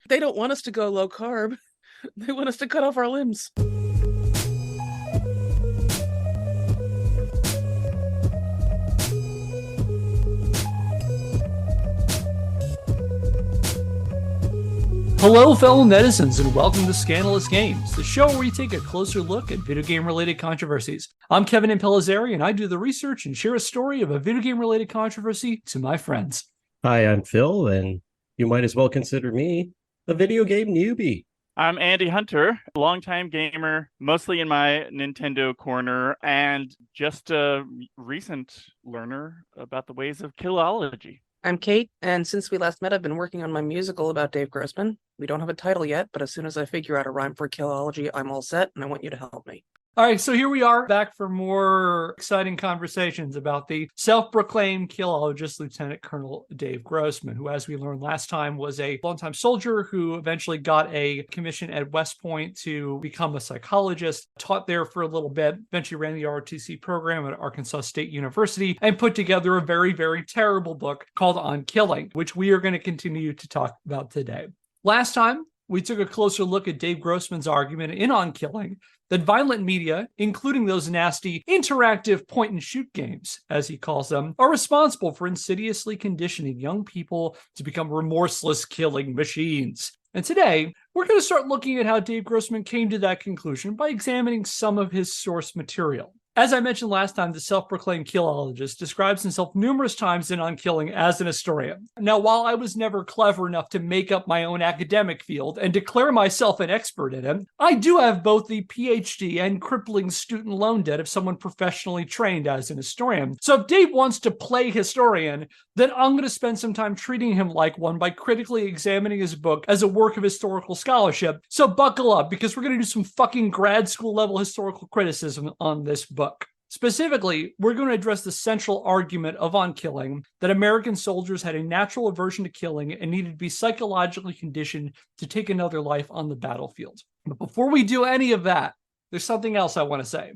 They don't want us to go low carb. They want us to cut off our limbs. Hello, fellow netizens, and welcome to Scandalous Games, the show where we take a closer look at video game-related controversies. I'm Kevin Impellizzeri, and I do the research and share a story of a video game-related controversy to my friends. Hi, I'm Phil, and you might as well consider me a video game newbie. I'm Andy Hunter, longtime gamer, mostly in my Nintendo corner, and just a recent learner about the ways of Killology. I'm Kate, and since we last met, I've been working on my musical about Dave Grossman. We don't have a title yet, but as soon as I figure out a rhyme for Killology, I'm all set, and I want you to help me. All right, so here we are back for more exciting conversations about the self-proclaimed killologist, Lieutenant Colonel Dave Grossman, who, as we learned last time, was a longtime soldier who eventually got a commission at West Point to become a psychologist, taught there for a little bit, eventually ran the ROTC program at Arkansas State University, and put together a very, very terrible book called On Killing, which we are going to continue to talk about today. Last time, we took a closer look at Dave Grossman's argument in On Killing that violent media, including those nasty interactive point-and-shoot games, as he calls them, are responsible for insidiously conditioning young people to become remorseless killing machines. And today, we're going to start looking at how Dave Grossman came to that conclusion by examining some of his source material. As I mentioned last time, the self-proclaimed killologist describes himself numerous times in On Killing as an historian. Now, while I was never clever enough to make up my own academic field and declare myself an expert in it, I do have both the PhD and crippling student loan debt of someone professionally trained as an historian. So if Dave wants to play historian, then I'm going to spend some time treating him like one by critically examining his book as a work of historical scholarship. So buckle up, because we're going to do some fucking grad school level historical criticism on this book. Specifically, we're going to address the central argument of On Killing, that American soldiers had a natural aversion to killing and needed to be psychologically conditioned to take another life on the battlefield. But before we do any of that, there's something else I want to say.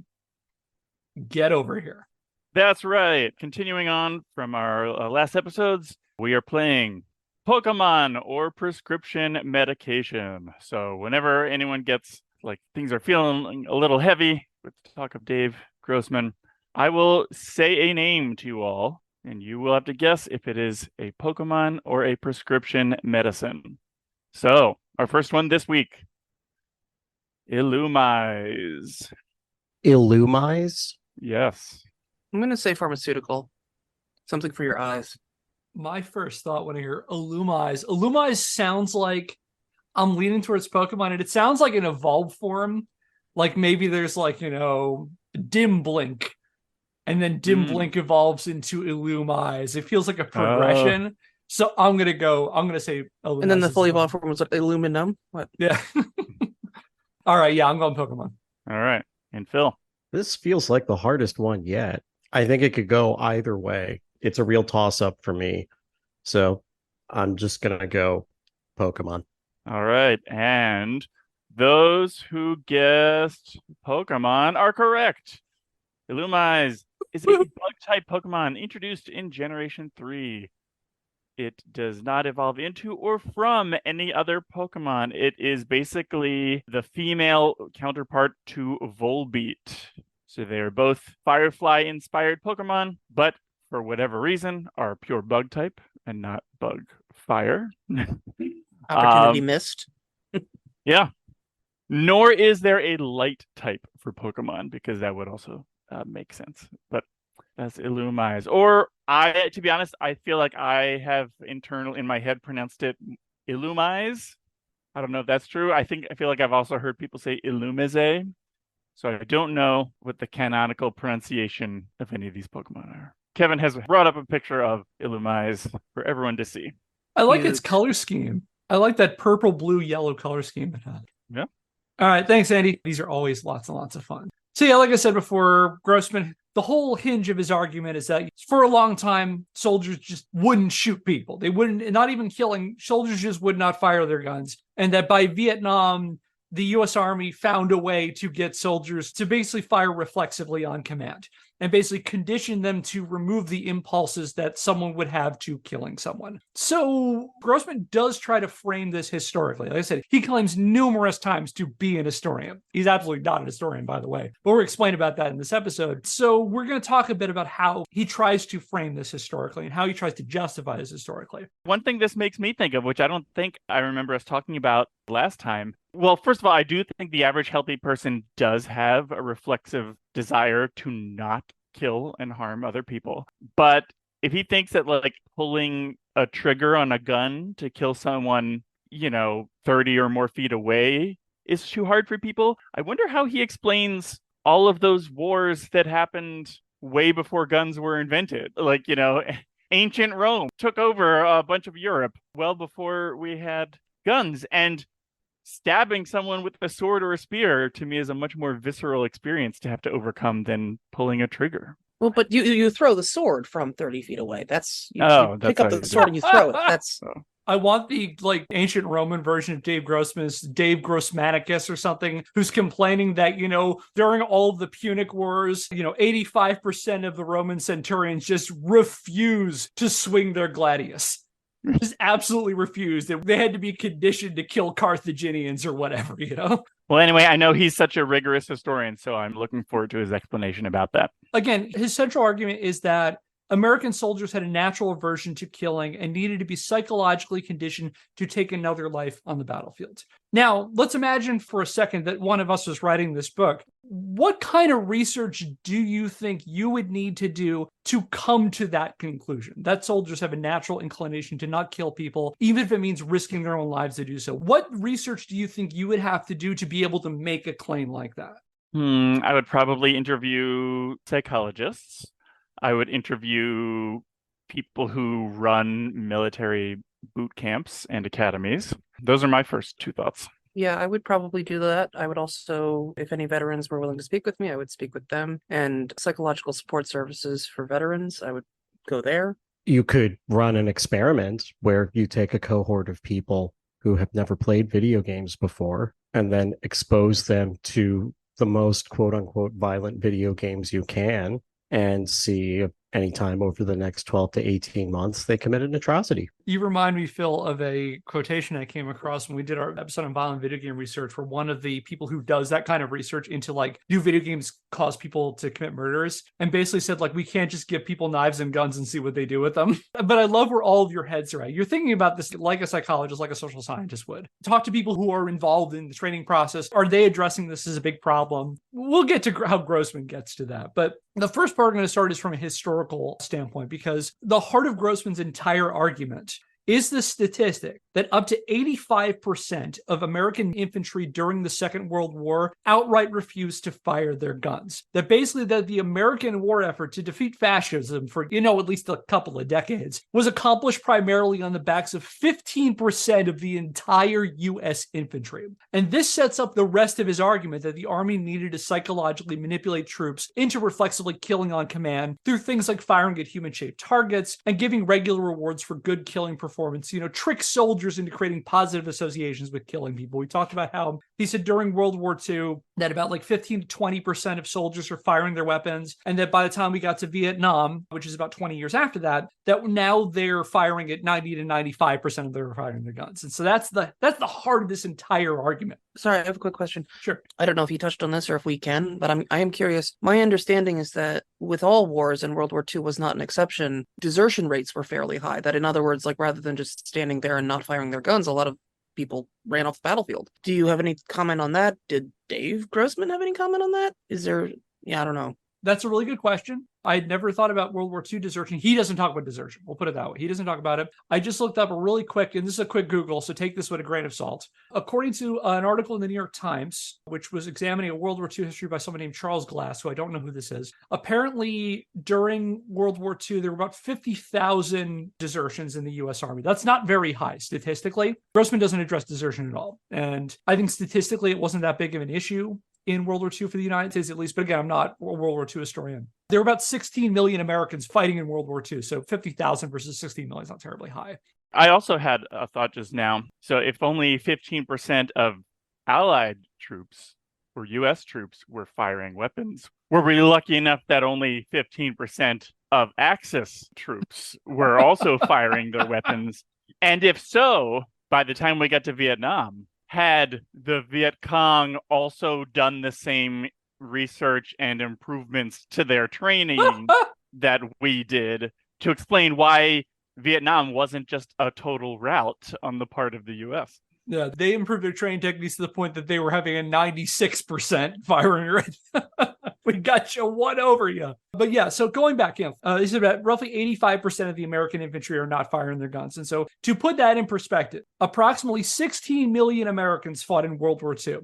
Get over here. That's right. Continuing on from our last episodes, we are playing Pokemon or prescription medication. So whenever anyone gets like things are feeling a little heavy with the talk of Dave Grossman, I will say a name to you all, and you will have to guess if it is a Pokemon or a prescription medicine. So, our first one this week, Illumise. Illumise? Yes. I'm going to say pharmaceutical. Something for your eyes. My first thought when I hear Illumise sounds like I'm leaning towards Pokemon, and it sounds like an evolved form. Like maybe there's Dim Blink, and then Dim Blink evolves into Illumise. It feels like a progression. So I'm gonna say Illumise. And then the fully evolved form was aluminum. What? Yeah. All right, yeah, I'm going Pokemon. All right. And Phil? This feels like the hardest one yet. I think it could go either way. It's a real toss-up for me. So I'm just gonna go Pokemon. All right. And those who guessed Pokemon are correct. Illumise is a bug-type Pokemon introduced in Generation 3. It does not evolve into or from any other Pokemon. It is basically the female counterpart to Volbeat. So they are both Firefly-inspired Pokemon, but for whatever reason are pure bug-type and not bug-fire. Opportunity missed. Yeah. Nor is there a light type for Pokemon, because that would also make sense. But that's Illumise. Or to be honest, I feel like I have in my head pronounced it Illumise. I don't know if that's true. I feel like I've also heard people say Illumise. So I don't know what the canonical pronunciation of any of these Pokemon are. Kevin has brought up a picture of Illumise for everyone to see. I like its color scheme. I like that purple, blue, yellow color scheme it has. Yeah. All right, thanks, Andy. These are always lots and lots of fun. So yeah, like I said before, Grossman, the whole hinge of his argument is that for a long time, soldiers just wouldn't shoot people. They wouldn't, not even killing, soldiers just would not fire their guns. And that by Vietnam, the U.S. Army found a way to get soldiers to basically fire reflexively on command. and basically condition them to remove the impulses that someone would have to killing someone. So Grossman does try to frame this historically. Like I said, he claims numerous times to be an historian. He's absolutely not an historian, by the way, but we'll explain about that in this episode. So we're going to talk a bit about how he tries to frame this historically and how he tries to justify this historically. One thing this makes me think of, which I don't think I remember us talking about last time. Well, first of all, I do think the average healthy person does have a reflexive desire to not kill and harm other people. But if he thinks that like pulling a trigger on a gun to kill someone, 30 or more feet away is too hard for people, I wonder how he explains all of those wars that happened way before guns were invented. Like, ancient Rome took over a bunch of Europe well before we had guns, and stabbing someone with a sword or a spear to me is a much more visceral experience to have to overcome than pulling a trigger. Well, but you throw the sword from 30 feet away. That's you pick that's up how the you do sword it. and you throw it. That's I want the ancient Roman version of Dave Grossman's Dave Grossmanicus or something, who's complaining that, during all of the Punic Wars, 85% of the Roman centurions just refuse to swing their gladius. Just absolutely refused. They had to be conditioned to kill Carthaginians or whatever, Well, anyway, I know he's such a rigorous historian, so I'm looking forward to his explanation about that. Again, his central argument is that American soldiers had a natural aversion to killing and needed to be psychologically conditioned to take another life on the battlefield. Now, let's imagine for a second that one of us was writing this book. What kind of research do you think you would need to do to come to that conclusion? That soldiers have a natural inclination to not kill people, even if it means risking their own lives to do so. What research do you think you would have to do to be able to make a claim like that? I would probably interview psychologists. I would interview people who run military boot camps and academies. Those are my first two thoughts. Yeah, I would probably do that. I would also, if any veterans were willing to speak with me, I would speak with them. And psychological support services for veterans, I would go there. You could run an experiment where you take a cohort of people who have never played video games before and then expose them to the most quote unquote violent video games you can, and see if anytime over the next 12 to 18 months they commit an atrocity. You remind me, Phil, of a quotation I came across when we did our episode on violent video game research, where one of the people who does that kind of research into do video games cause people to commit murders, and basically said, we can't just give people knives and guns and see what they do with them. But I love where all of your heads are at. You're thinking about this like a psychologist, like a social scientist would. Talk to people who are involved in the training process. Are they addressing this as a big problem? We'll get to how Grossman gets to that. But the first part I'm going to start is from a historical standpoint, because the heart of Grossman's entire argument is the statistic that up to 85% of American infantry during the Second World War outright refused to fire their guns. That basically the American war effort to defeat fascism for, at least a couple of decades was accomplished primarily on the backs of 15% of the entire U.S. infantry. And this sets up the rest of his argument that the Army needed to psychologically manipulate troops into reflexively killing on command through things like firing at human-shaped targets and giving regular rewards for good killing performance, trick soldiers into creating positive associations with killing people. We talked about how he said during World War II that about 15 to 20% of soldiers are firing their weapons, and that by the time we got to Vietnam, which is about 20 years after that now they're firing at 90 to 95% of their firing their guns. And so that's the heart of this entire argument. Sorry, I have a quick question. Sure. I don't know if you touched on this or if we can, but I am curious. My understanding is that with all wars, and World War II was not an exception, desertion rates were fairly high. That in other words, rather than just standing there and not firing their guns, a lot of people ran off the battlefield. Do you have any comment on that? Did Dave Grossman have any comment on that? I don't know. That's a really good question. I had never thought about World War II desertion. He doesn't talk about desertion. We'll put it that way. He doesn't talk about it. I just looked up really quick, and this is a quick Google, so take this with a grain of salt. According to an article in the New York Times, which was examining a World War II history by someone named Charles Glass, who I don't know who this is, apparently during World War II, there were about 50,000 desertions in the U.S. Army. That's not very high statistically. Grossman doesn't address desertion at all. And I think statistically, it wasn't that big of an issue in World War II for the United States, at least. But again, I'm not a World War II historian. There were about 16 million Americans fighting in World War II. So 50,000 versus 16 million is not terribly high. I also had a thought just now. So if only 15% of Allied troops where U.S. troops were firing weapons? Were we lucky enough that only 15% of Axis troops were also firing their weapons? And if so, by the time we got to Vietnam, had the Viet Cong also done the same research and improvements to their training that we did to explain why Vietnam wasn't just a total rout on the part of the U.S.? Yeah, they improved their training techniques to the point that they were having a 96% firing rate. We got you one over you. But yeah, so going back, this is about roughly 85% of the American infantry are not firing their guns. And so to put that in perspective, approximately 16 million Americans fought in World War II.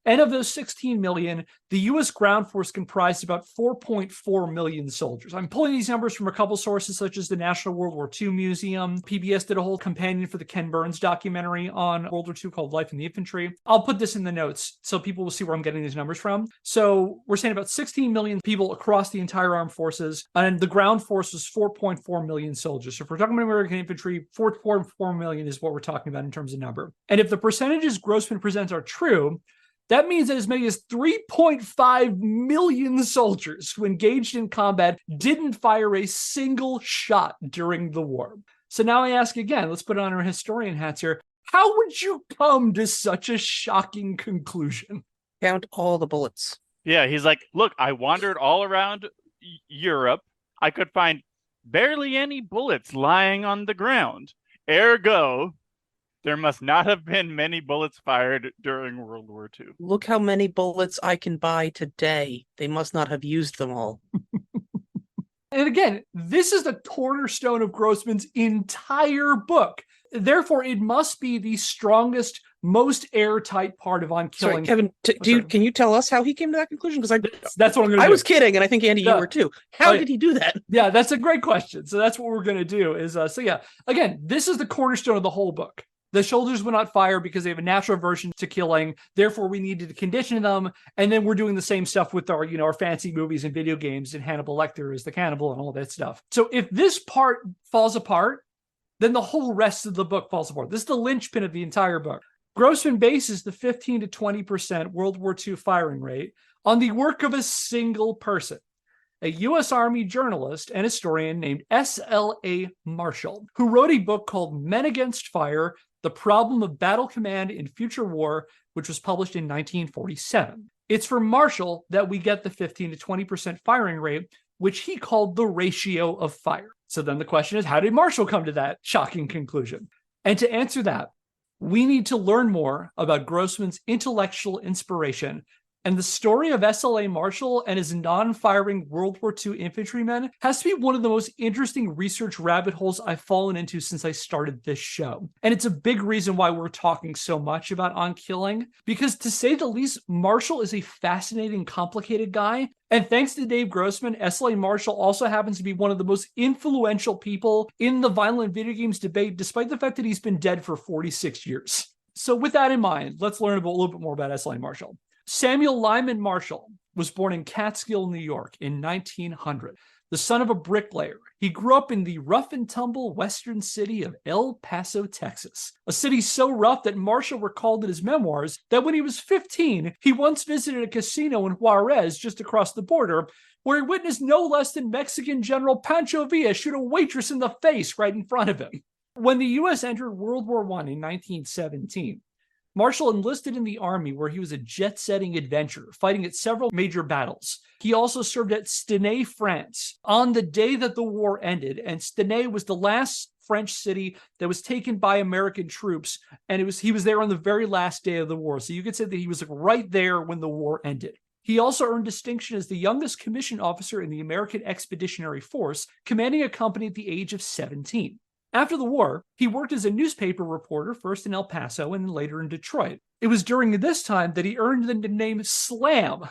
And of those 16 million, the U.S. ground force comprised about 4.4 million soldiers. I'm pulling these numbers from a couple sources, such as the National World War II Museum. PBS did a whole companion for the Ken Burns documentary on World War II called Life in the Infantry. I'll put this in the notes so people will see where I'm getting these numbers from. So we're saying about 16 million people across the entire armed forces, and the ground force was 4.4 million soldiers. So if we're talking about American infantry, 4.4 million is what we're talking about in terms of number. And if the percentages Grossman presents are true, that means that as many as 3.5 million soldiers who engaged in combat didn't fire a single shot during the war. So now I ask again, let's put on our historian hats here. How would you come to such a shocking conclusion? Count all the bullets. Yeah, he's like, look, I wandered all around Europe. I could find barely any bullets lying on the ground. Ergo, there must not have been many bullets fired during World War II. Look how many bullets I can buy today. They must not have used them all. And again, this is the cornerstone of Grossman's entire book. Therefore, it must be the strongest, most airtight part of On Killing. Sorry, Kevin, can you tell us how he came to that conclusion? Because that's what I'm going to do. I was kidding, and I think, Andy, you were too. How did he do that? Yeah, that's a great question. So that's what we're going to do is, again, this is the cornerstone of the whole book. The soldiers would not fire because they have a natural aversion to killing. Therefore, we needed to condition them. And then we're doing the same stuff with our, our fancy movies and video games, and Hannibal Lecter is the cannibal and all that stuff. So if this part falls apart, then the whole rest of the book falls apart. This is the linchpin of the entire book. Grossman bases the 15 to 20% World War II firing rate on the work of a single person, a U.S. Army journalist and historian named S.L.A. Marshall, who wrote a book called Men Against Fire: The Problem of Battle Command in Future War, which was published in 1947. It's from Marshall that we get the 15 to 20% firing rate, which he called the ratio of fire. So then the question is, how did Marshall come to that shocking conclusion? And to answer that, we need to learn more about Grossman's intellectual inspiration. And the story of S.L.A. Marshall and his non-firing World War II infantrymen has to be one of the most interesting research rabbit holes I've fallen into since I started this show. And it's a big reason why we're talking so much about On Killing, because to say the least, Marshall is a fascinating, complicated guy. And thanks to Dave Grossman, S.L.A. Marshall also happens to be one of the most influential people in the violent video games debate, despite the fact that he's been dead for 46 years. So with that in mind, let's learn a little bit more about S.L.A. Marshall. Samuel Lyman Marshall was born in Catskill, New York in 1900. The son of a bricklayer, he grew up in the rough and tumble western city of El Paso, Texas, a city so rough that Marshall recalled in his memoirs that when he was 15, he once visited a casino in Juarez just across the border, where he witnessed no less than Mexican General Pancho Villa shoot a waitress in the face right in front of him. When the U.S. entered World War I in 1917, Marshall enlisted in the Army, where he was a jet-setting adventurer, fighting at several major battles. He also served at Stenay, France, on the day that the war ended, and Stenay was the last French city that was taken by American troops, and he was there on the very last day of the war. So you could say that he was right there when the war ended. He also earned distinction as the youngest commissioned officer in the American Expeditionary Force, commanding a company at the age of 17. After the war, he worked as a newspaper reporter, first in El Paso and later in Detroit. It was during this time that he earned the name Slam,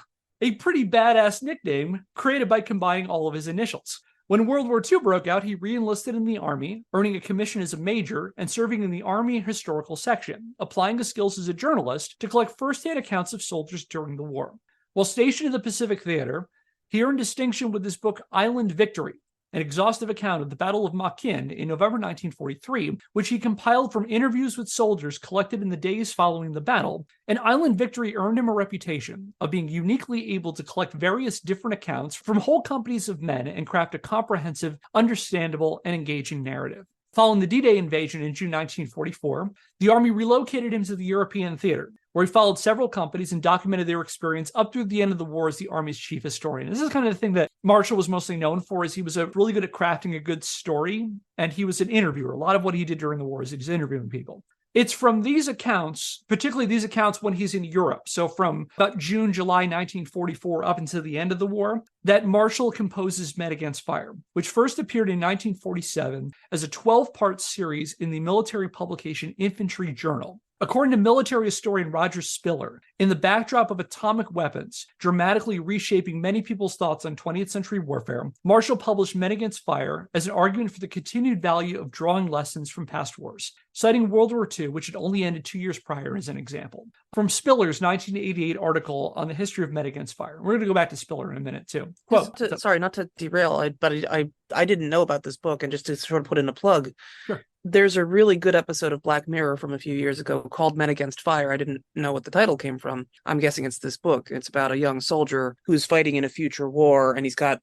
a pretty badass nickname created by combining all of his initials. When World War II broke out, he re-enlisted in the Army, earning a commission as a major and serving in the Army Historical Section, applying his skills as a journalist to collect first-hand accounts of soldiers during the war. While stationed in the Pacific Theater, he earned distinction with his book Island Victory, an exhaustive account of the Battle of Makin in November 1943, which he compiled from interviews with soldiers collected in the days following the battle. An island victory earned him a reputation of being uniquely able to collect various different accounts from whole companies of men and craft a comprehensive, understandable, and engaging narrative. Following the D-Day invasion in June 1944, the Army relocated him to the European theater, where he followed several companies and documented their experience up through the end of the war as the Army's chief historian. This is kind of the thing that Marshall was mostly known for, is he was really good at crafting a good story, and he was an interviewer. A lot of what he did during the war is he was interviewing people. It's from these accounts, particularly these accounts when he's in Europe, so from about June, July 1944 up until the end of the war, that Marshall composes Men Against Fire, which first appeared in 1947 as a 12-part series in the military publication Infantry Journal. According to military historian Roger Spiller, in the backdrop of atomic weapons dramatically reshaping many people's thoughts on 20th century warfare, Marshall published Men Against Fire as an argument for the continued value of drawing lessons from past wars, citing World War II, which had only ended 2 years prior, as an example. From Spiller's 1988 article on the history of Men Against Fire. We're going to go back to Spiller in a minute, too. Quote, Sorry, not to derail, but I didn't know about this book, and just to sort of put in a plug. Sure. There's a really good episode of Black Mirror from a few years ago called Men Against Fire. I didn't know what the title came from. I'm guessing it's this book. It's about a young soldier who's fighting in a future war, and he's got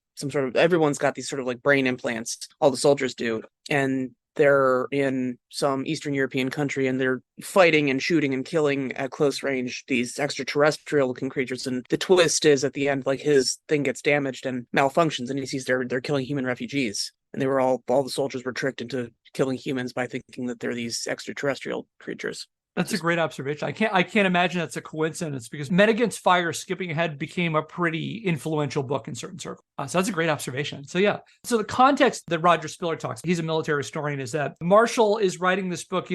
everyone's got these sort of like brain implants. All the soldiers do. And they're in some Eastern European country, and they're fighting and shooting and killing at close range these extraterrestrial looking creatures. And the twist is at the end, like, his thing gets damaged and malfunctions, and he sees they're killing human refugees. And they were all the soldiers were tricked into killing humans by thinking that they're these extraterrestrial creatures. That's a great observation. I can't imagine that's a coincidence, because Men Against Fire, skipping ahead, became a pretty influential book in certain circles. So that's a great observation. So yeah. So the context that Roger Spiller talks, he's a military historian, is that Marshall is writing this book,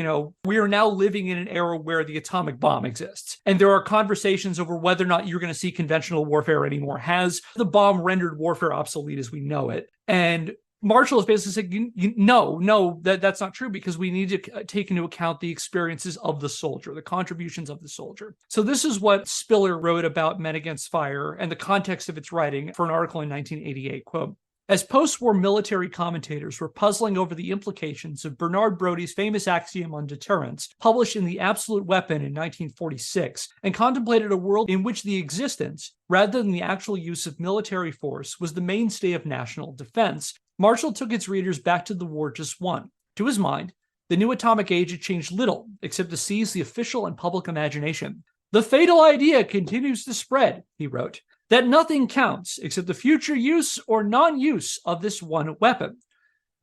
we are now living in an era where the atomic bomb exists. And there are conversations over whether or not you're going to see conventional warfare anymore. Has the bomb rendered warfare obsolete as we know it? And Marshall is basically saying, no, that's not true, because we need to take into account the experiences of the soldier, the contributions of the soldier. So this is what Spiller wrote about Men Against Fire and the context of its writing for an article in 1988, quote, "As post-war military commentators were puzzling over the implications of Bernard Brody's famous axiom on deterrence, published in The Absolute Weapon in 1946, and contemplated a world in which the existence, rather than the actual use of military force, was the mainstay of national defense, Marshall took its readers back to the war just won. To his mind, the new atomic age had changed little except to seize the official and public imagination. The fatal idea continues to spread," he wrote, "that nothing counts except the future use or non-use of this one weapon."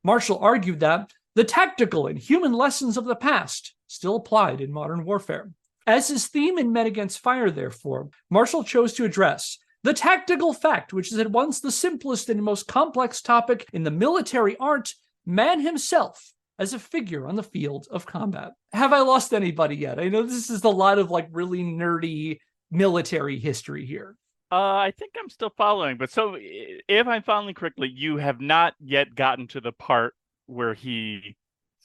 Marshall argued that the tactical and human lessons of the past still applied in modern warfare. As his theme in Men Against Fire, therefore, Marshall chose to address the tactical fact, which is at once the simplest and most complex topic in the military art, man himself as a figure on the field of combat. Have I lost anybody yet? I know this is a lot of really nerdy military history here. I think I'm still following, but so if I'm following correctly, you have not yet gotten to the part where he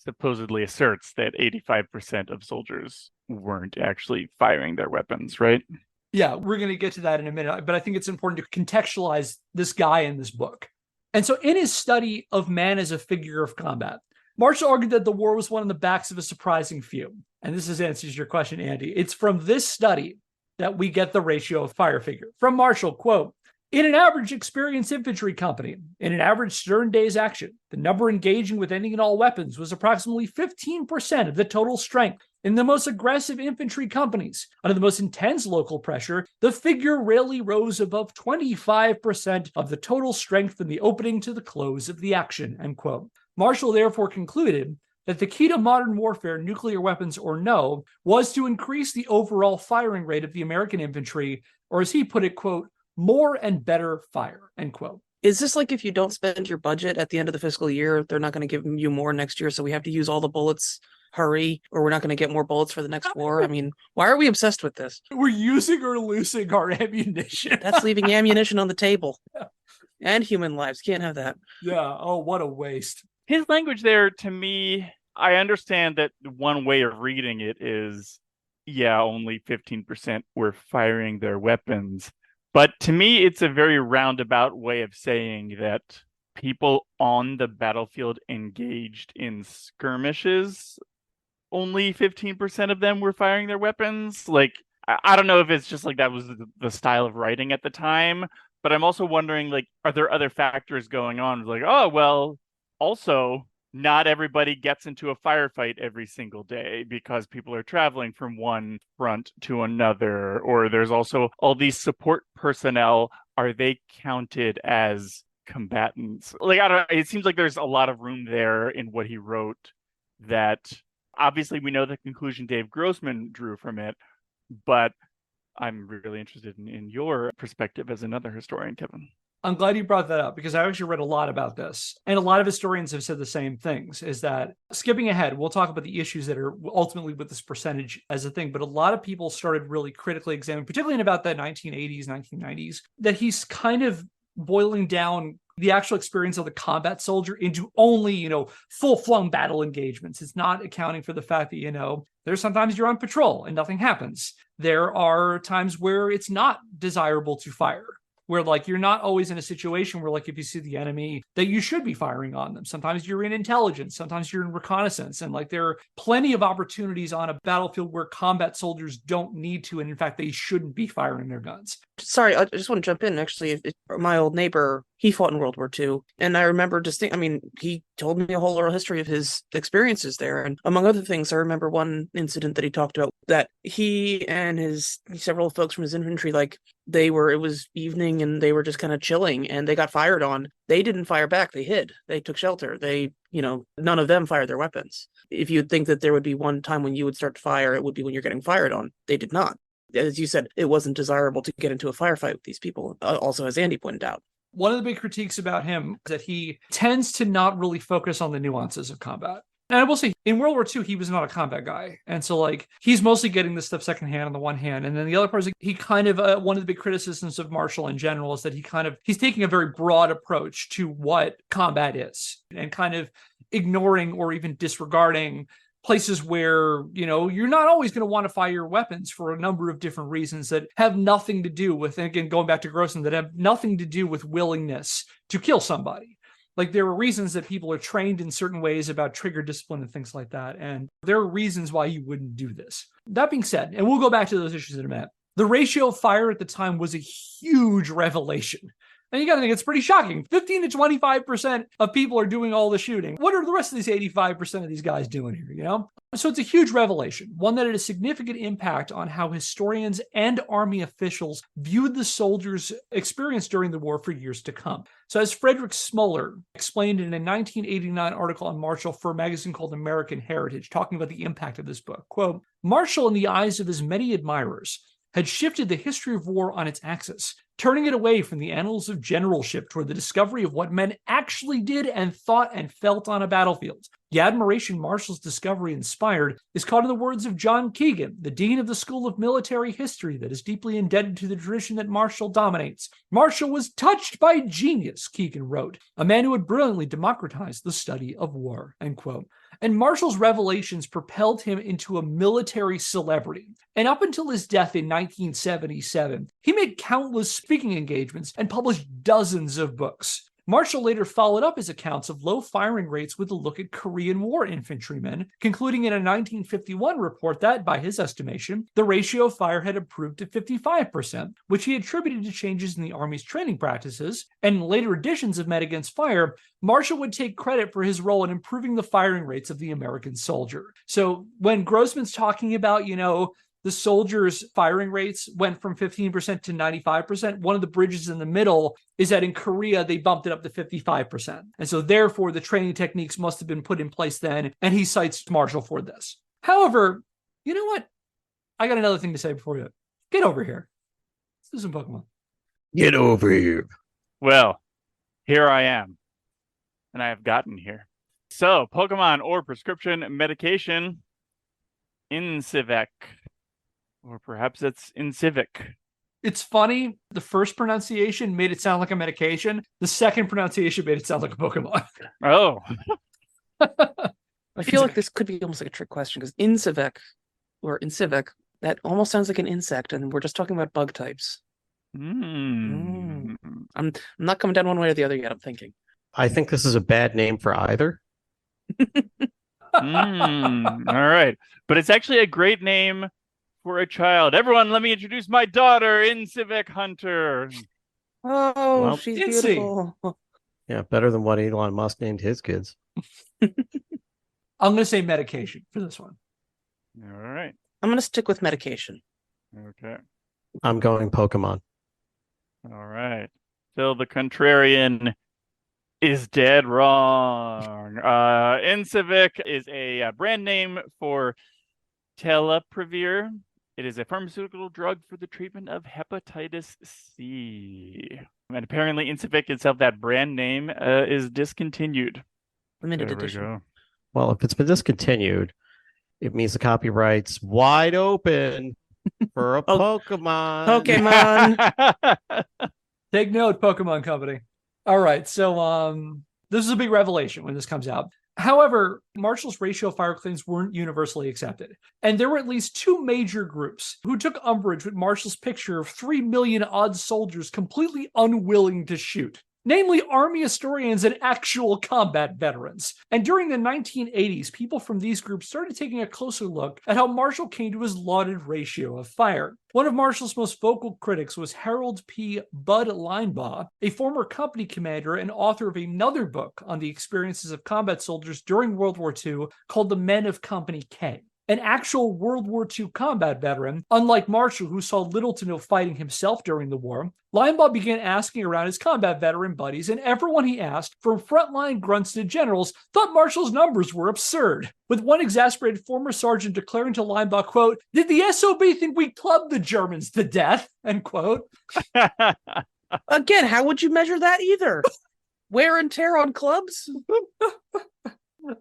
supposedly asserts that 85% of soldiers weren't actually firing their weapons, right? Yeah, we're going to get to that in a minute, but I think it's important to contextualize this guy in this book. And so in his study of man as a figure of combat, Marshall argued that the war was won on the backs of a surprising few. And this answers your question, Andy. It's from this study that we get the ratio of fire figure. From Marshall, quote, "In an average experienced infantry company, in an average stern day's action, the number engaging with any and all weapons was approximately 15% of the total strength. In the most aggressive infantry companies, under the most intense local pressure, the figure rarely rose above 25% of the total strength from the opening to the close of the action," end quote. Marshall therefore concluded that the key to modern warfare, nuclear weapons or no, was to increase the overall firing rate of the American infantry, or as he put it, quote, "more and better fire," end quote. Is this like if you don't spend your budget at the end of the fiscal year, they're not going to give you more next year, so we have to use all the bullets? Hurry, or we're not going to get more bullets for the next war? I mean, why are we obsessed with this? We're using or losing our ammunition. That's leaving ammunition on the table. And human lives. Can't have that. Yeah. Oh, what a waste. His language there, to me, I understand that one way of reading it is, yeah, only 15% were firing their weapons. But to me, it's a very roundabout way of saying that people on the battlefield engaged in skirmishes, only 15% of them were firing their weapons. Like, I don't know if it's just like that was the style of writing at the time, but I'm also wondering, like, are there other factors going on? Like, oh, well, also, not everybody gets into a firefight every single day because people are traveling from one front to another, or there's also all these support personnel. Are they counted as combatants? Like, I don't know. It seems like there's a lot of room there in what he wrote that obviously we know the conclusion Dave Grossman drew from it, but I'm really interested in your perspective as another historian, Kevin. I'm glad you brought that up because I actually read a lot about this. And a lot of historians have said the same things, is that skipping ahead, we'll talk about the issues that are ultimately with this percentage as a thing. But a lot of people started really critically examining, particularly in about the 1980s, 1990s, that he's kind of boiling down the actual experience of the combat soldier into only, full-flung battle engagements. It's not accounting for the fact that, there's sometimes you're on patrol and nothing happens. There are times where it's not desirable to fire, where like you're not always in a situation where like if you see the enemy that you should be firing on them. Sometimes you're in intelligence, sometimes you're in reconnaissance, and like there are plenty of opportunities on a battlefield where combat soldiers don't need to, and in fact they shouldn't be firing their guns. Sorry, I just want to jump in. Actually, my old neighbor, he fought in World War II, and I remember he told me a whole oral history of his experiences there. And among other things, I remember one incident that he talked about that he and several folks from his infantry, like it was evening and they were just kind of chilling and they got fired on. They didn't fire back. They hid. They took shelter. None of them fired their weapons. If you'd think that there would be one time when you would start to fire, it would be when you're getting fired on. They did not. As you said, it wasn't desirable to get into a firefight with these people, also, as Andy pointed out. One of the big critiques about him is that he tends to not really focus on the nuances of combat. And I will say, in World War II, he was not a combat guy. And so, like, he's mostly getting this stuff secondhand on the one hand. And then the other part is he kind of, one of the big criticisms of Marshall in general is that he's taking a very broad approach to what combat is and kind of ignoring or even disregarding places where, you're not always going to want to fire your weapons for a number of different reasons that have nothing to do with, and again, going back to Grossman, that have nothing to do with willingness to kill somebody. Like there are reasons that people are trained in certain ways about trigger discipline and things like that. And there are reasons why you wouldn't do this. That being said, and we'll go back to those issues in a minute, the ratio of fire at the time was a huge revelation. And you got to think it's pretty shocking. 15 to 25% of people are doing all the shooting. What are the rest of these 85% of these guys doing here, So it's a huge revelation, one that had a significant impact on how historians and army officials viewed the soldiers' experience during the war for years to come. So as Frederick Smoller explained in a 1989 article on Marshall for a magazine called American Heritage, talking about the impact of this book, quote, Marshall, in the eyes of his many admirers, had shifted the history of war on its axis, turning it away from the annals of generalship toward the discovery of what men actually did and thought and felt on a battlefield. The admiration Marshall's discovery inspired is caught in the words of John Keegan, the dean of the School of Military History that is deeply indebted to the tradition that Marshall dominates. Marshall was touched by genius, Keegan wrote, a man who had brilliantly democratized the study of war, end quote. And Marshall's revelations propelled him into a military celebrity. And up until his death in 1977, he made countless speaking engagements and published dozens of books. Marshall later followed up his accounts of low firing rates with a look at Korean War infantrymen, concluding in a 1951 report that, by his estimation, the ratio of fire had improved to 55%, which he attributed to changes in the Army's training practices. And in later editions of Men Against Fire, Marshall would take credit for his role in improving the firing rates of the American soldier. So when Grossman's talking about, the soldiers' firing rates went from 15% to 95%. One of the bridges in the middle is that in Korea, they bumped it up to 55%. And so therefore, the training techniques must have been put in place then. And he cites Marshall for this. However, you know what? I got another thing to say before you. Get over here. Let's do some Pokemon. Get over here. Well, here I am. And I have gotten here. So, Pokemon or prescription medication in Civic. Or perhaps it's in Civic. It's funny. The first pronunciation made it sound like a medication. The second pronunciation made it sound like a Pokemon. Oh. I feel like this could be almost like a trick question because in Civic, that almost sounds like an insect, and we're just talking about bug types. I'm not coming down one way or the other yet, I'm thinking. I think this is a bad name for either. All right. But it's actually a great name for a child. Everyone, let me introduce my daughter, Incivic Hunter. Oh, Well, she's Incy. beautiful. Yeah, better than what Elon Musk named his kids. I'm going to say medication for this one. All right. I'm going to stick with medication. Okay. I'm going Pokemon. All right. Phil the Contrarian is dead wrong. Incivic is a brand name for Teleprevir. It is a pharmaceutical drug for the treatment of hepatitis C. And apparently Incivic itself, that brand name, is discontinued. Limited There we edition. go. Well, if it's been discontinued, it means the copyright's wide open for a Pokemon. Pokemon. Take note, Pokemon Company. All right, so this is a big revelation when this comes out. However, Marshall's ratio of fire claims weren't universally accepted, and there were at least two major groups who took umbrage with Marshall's picture of 3 million odd soldiers completely unwilling to shoot, namely Army historians and actual combat veterans. And during the 1980s, people from these groups started taking a closer look at how Marshall came to his lauded ratio of fire. One of Marshall's most vocal critics was Harold P. Bud Linebaugh, a former company commander and author of another book on the experiences of combat soldiers during World War II called The Men of Company K. An actual World War II combat veteran, unlike Marshall, who saw little to no fighting himself during the war, Linebaugh began asking around his combat veteran buddies, and everyone he asked, from frontline grunts to generals, thought Marshall's numbers were absurd. With one exasperated former sergeant declaring to Linebaugh, quote, "Did the SOB think we clubbed the Germans to death?" End quote. Again, how would you measure that either? Wear and tear on clubs?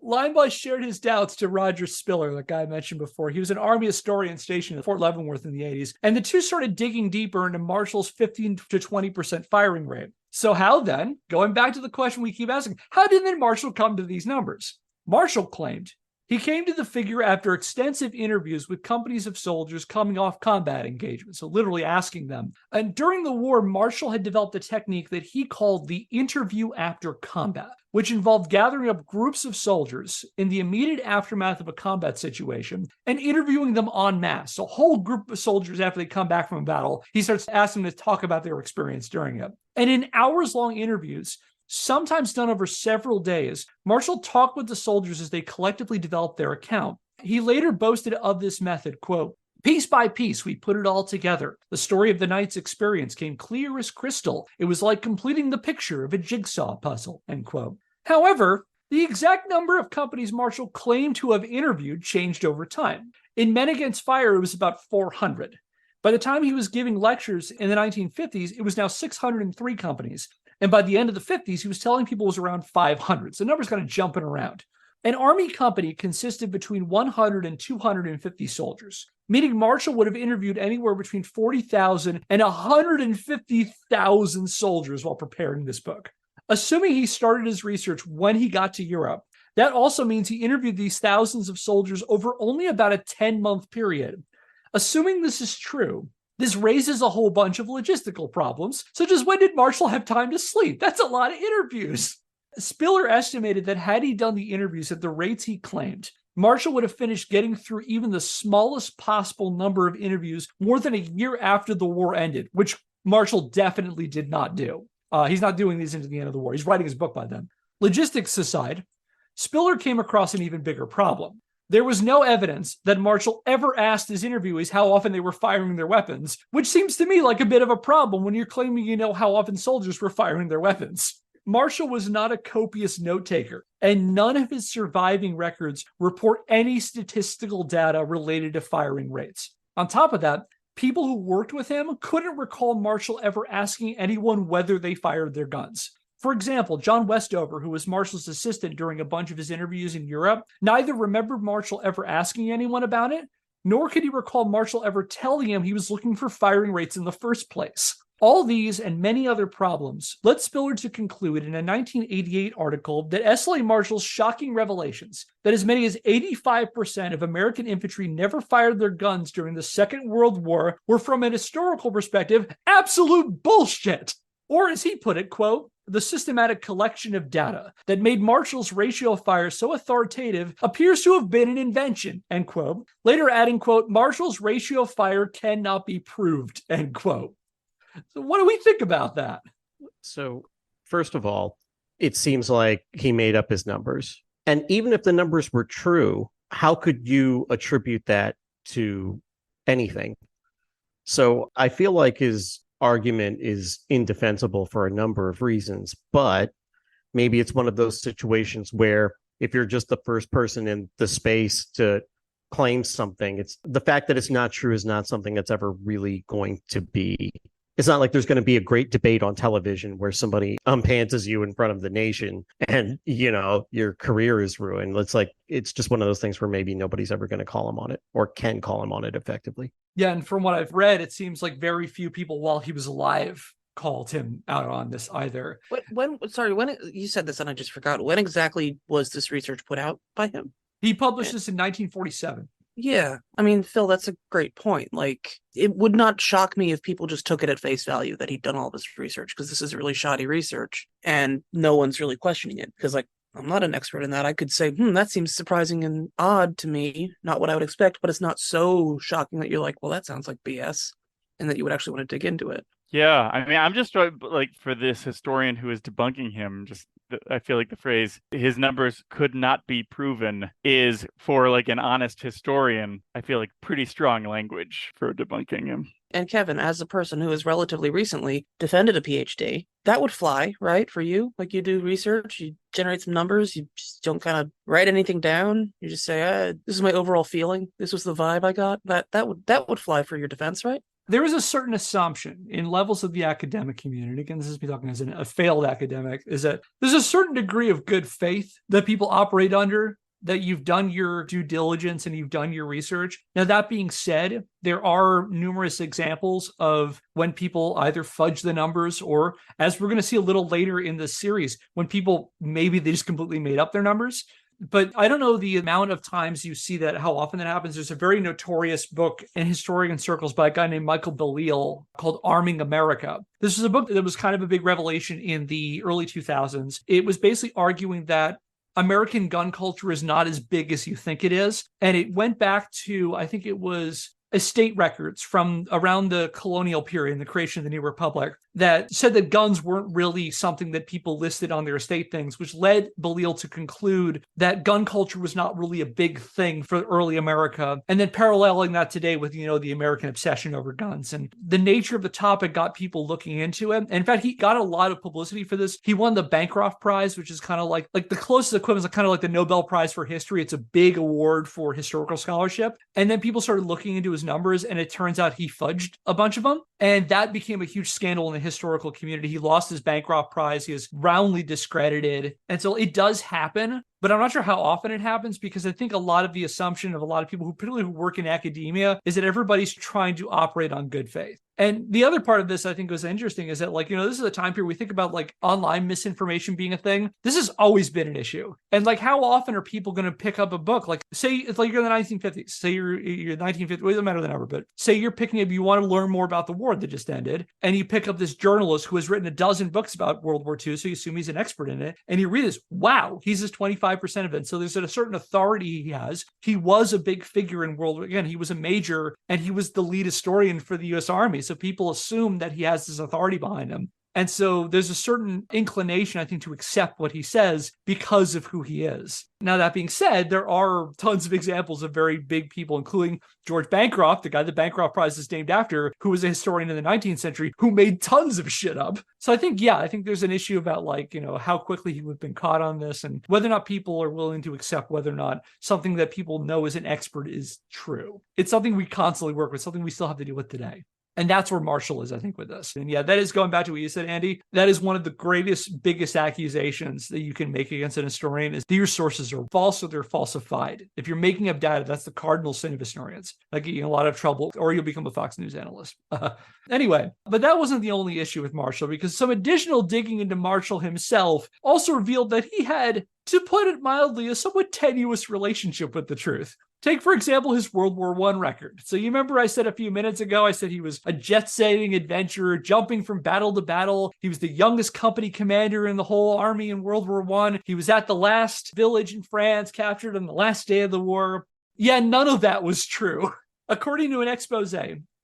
Linebaugh shared his doubts to Roger Spiller, the guy I mentioned before. He was an Army historian stationed at Fort Leavenworth in the 80s, and the two started digging deeper into Marshall's 15 to 20% firing rate. So how then, going back to the question we keep asking, how did then Marshall come to these numbers? Marshall claimed he came to the figure after extensive interviews with companies of soldiers coming off combat engagements, so literally asking them. And during the war, Marshall had developed a technique that he called the interview after combat, which involved gathering up groups of soldiers in the immediate aftermath of a combat situation and interviewing them en masse. So a whole group of soldiers, after they come back from a battle, he starts asking them to talk about their experience during it. And in hours-long interviews, sometimes done over several days, Marshall talked with the soldiers as they collectively developed their account. He later boasted of this method, quote, "Piece by piece, we put it all together. The story of the night's experience came clear as crystal. It was like completing the picture of a jigsaw puzzle," end quote. However, the exact number of companies Marshall claimed to have interviewed changed over time. In Men Against Fire, it was about 400. By the time he was giving lectures in the 1950s, it was now 603 companies. And by the end of the 50s, he was telling people it was around 500. So the number's kind of jumping around. An Army company consisted between 100 and 250 soldiers, meaning Marshall would have interviewed anywhere between 40,000 and 150,000 soldiers while preparing this book. Assuming he started his research when he got to Europe, that also means he interviewed these thousands of soldiers over only about a 10-month period. Assuming this is true, this raises a whole bunch of logistical problems, such as when did Marshall have time to sleep? That's a lot of interviews. Spiller estimated that had he done the interviews at the rates he claimed, Marshall would have finished getting through even the smallest possible number of interviews more than a year after the war ended, which Marshall definitely did not do. He's not doing these into the end of the war. He's writing his book by then. Logistics aside, Spiller came across an even bigger problem. There was no evidence that Marshall ever asked his interviewees how often they were firing their weapons, which seems to me like a bit of a problem when you're claiming you know how often soldiers were firing their weapons. Marshall was not a copious note taker, and none of his surviving records report any statistical data related to firing rates. On top of that, people who worked with him couldn't recall Marshall ever asking anyone whether they fired their guns. For example, John Westover, who was Marshall's assistant during a bunch of his interviews in Europe, neither remembered Marshall ever asking anyone about it, nor could he recall Marshall ever telling him he was looking for firing rates in the first place. All these and many other problems led Spiller to conclude in a 1988 article that S.L.A. Marshall's shocking revelations that as many as 85% of American infantry never fired their guns during the Second World War were, from an historical perspective, absolute bullshit. Or as he put it, quote, the systematic collection of data that made Marshall's ratio of fire so authoritative appears to have been an invention, end quote. Later adding, quote, Marshall's ratio of fire cannot be proved, end quote. So what do we think about that? So, first of all, it seems like he made up his numbers. And even if the numbers were true, how could you attribute that to anything? So I feel like his argument is indefensible for a number of reasons, but maybe it's one of those situations where if you're just the first person in the space to claim something, it's the fact that it's not true is not something that's ever really going to be. It's not like there's going to be a great debate on television where somebody unpantses you in front of the nation and, you know, your career is ruined. It's just one of those things where maybe nobody's ever going to call him on it or can call him on it effectively. Yeah, and from what I've read, it seems like very few people while he was alive called him out on this either. When you said this and I just forgot, when exactly was this research put out by him? He published this in 1947. Yeah, I mean, Phil, that's a great point. Like, it would not shock me if people just took it at face value that he'd done all this research, because this is really shoddy research and no one's really questioning it. Because, like, I'm not an expert in that. I could say, that seems surprising and odd to me, not what I would expect, but it's not so shocking that you're like, well, that sounds like BS, and that you would actually want to dig into it. Yeah, I mean, I'm just like, for this historian who is debunking him, I feel like the phrase "his numbers could not be proven" is, for like an honest historian, I feel like pretty strong language for debunking him. And Kevin, as a person who has relatively recently defended a PhD, that would fly, right, for you? Like, you do research, you generate some numbers, you just don't kind of write anything down. You just say, this is my overall feeling. This was the vibe I got. That would fly for your defense, right? There is a certain assumption in levels of the academic community, again, this is me talking as a failed academic, is that there's a certain degree of good faith that people operate under, that you've done your due diligence and you've done your research. Now, that being said, there are numerous examples of when people either fudge the numbers or, as we're going to see a little later in the series, when people maybe they just completely made up their numbers. But I don't know the amount of times you see that, how often that happens. There's a very notorious book in historian circles by a guy named Michael Belisle called Arming America. This is a book that was kind of a big revelation in the early 2000s. It was basically arguing that American gun culture is not as big as you think it is. And it went back to, I think it was estate records from around the colonial period, the creation of the new republic, that said that guns weren't really something that people listed on their estate things, which led Belisle to conclude that gun culture was not really a big thing for early America. And then paralleling that today with, the American obsession over guns. And the nature of the topic got people looking into it. And in fact, he got a lot of publicity for this. He won the Bancroft Prize, which is kind of like the closest equivalent is kind of like the Nobel Prize for history. It's a big award for historical scholarship. And then people started looking into his numbers, and it turns out he fudged a bunch of them. And that became a huge scandal in the historical community. He lost his Bancroft Prize. He was roundly discredited. And so it does happen, but I'm not sure how often it happens, because I think a lot of the assumption of a lot of people particularly who work in academia, is that everybody's trying to operate on good faith. And the other part of this I think was interesting is that, this is a time period we think about online misinformation being a thing. This has always been an issue. And how often are people going to pick up a book? Say it's you're in the 1950s, say you're 1950s, it doesn't matter the number, but say you're picking up, you want to learn more about the war that just ended, and you pick up this journalist who has written a dozen books about World War II, so you assume he's an expert in it, and you read this, wow, he's just 25% of it. So there's a certain authority he has. He was a big figure in World War, again, he was a major, and he was the lead historian for the U.S. Army. So people assume that he has this authority behind him. And so there's a certain inclination, I think, to accept what he says because of who he is. Now, that being said, there are tons of examples of very big people, including George Bancroft, the guy the Bancroft Prize is named after, who was a historian in the 19th century, who made tons of shit up. So I think there's an issue about how quickly he would have been caught on this, and whether or not people are willing to accept whether or not something that people know as an expert is true. It's something we constantly work with, something we still have to deal with today. And that's where Marshall is, I think, with this. And that is going back to what you said, Andy. That is one of the greatest, biggest accusations that you can make against an historian, is that your sources are false or they're falsified. If you're making up data, that's the cardinal sin of historians. That get you in a lot of trouble, or you'll become a Fox News analyst. Anyway, but that wasn't the only issue with Marshall, because some additional digging into Marshall himself also revealed that he had, to put it mildly, a somewhat tenuous relationship with the truth. Take, for example, his World War I record. So you remember I said a few minutes ago, I said he was a jet-setting adventurer, jumping from battle to battle. He was the youngest company commander in the whole army in World War I. He was at the last village in France, captured on the last day of the war. Yeah, none of that was true. According to an expose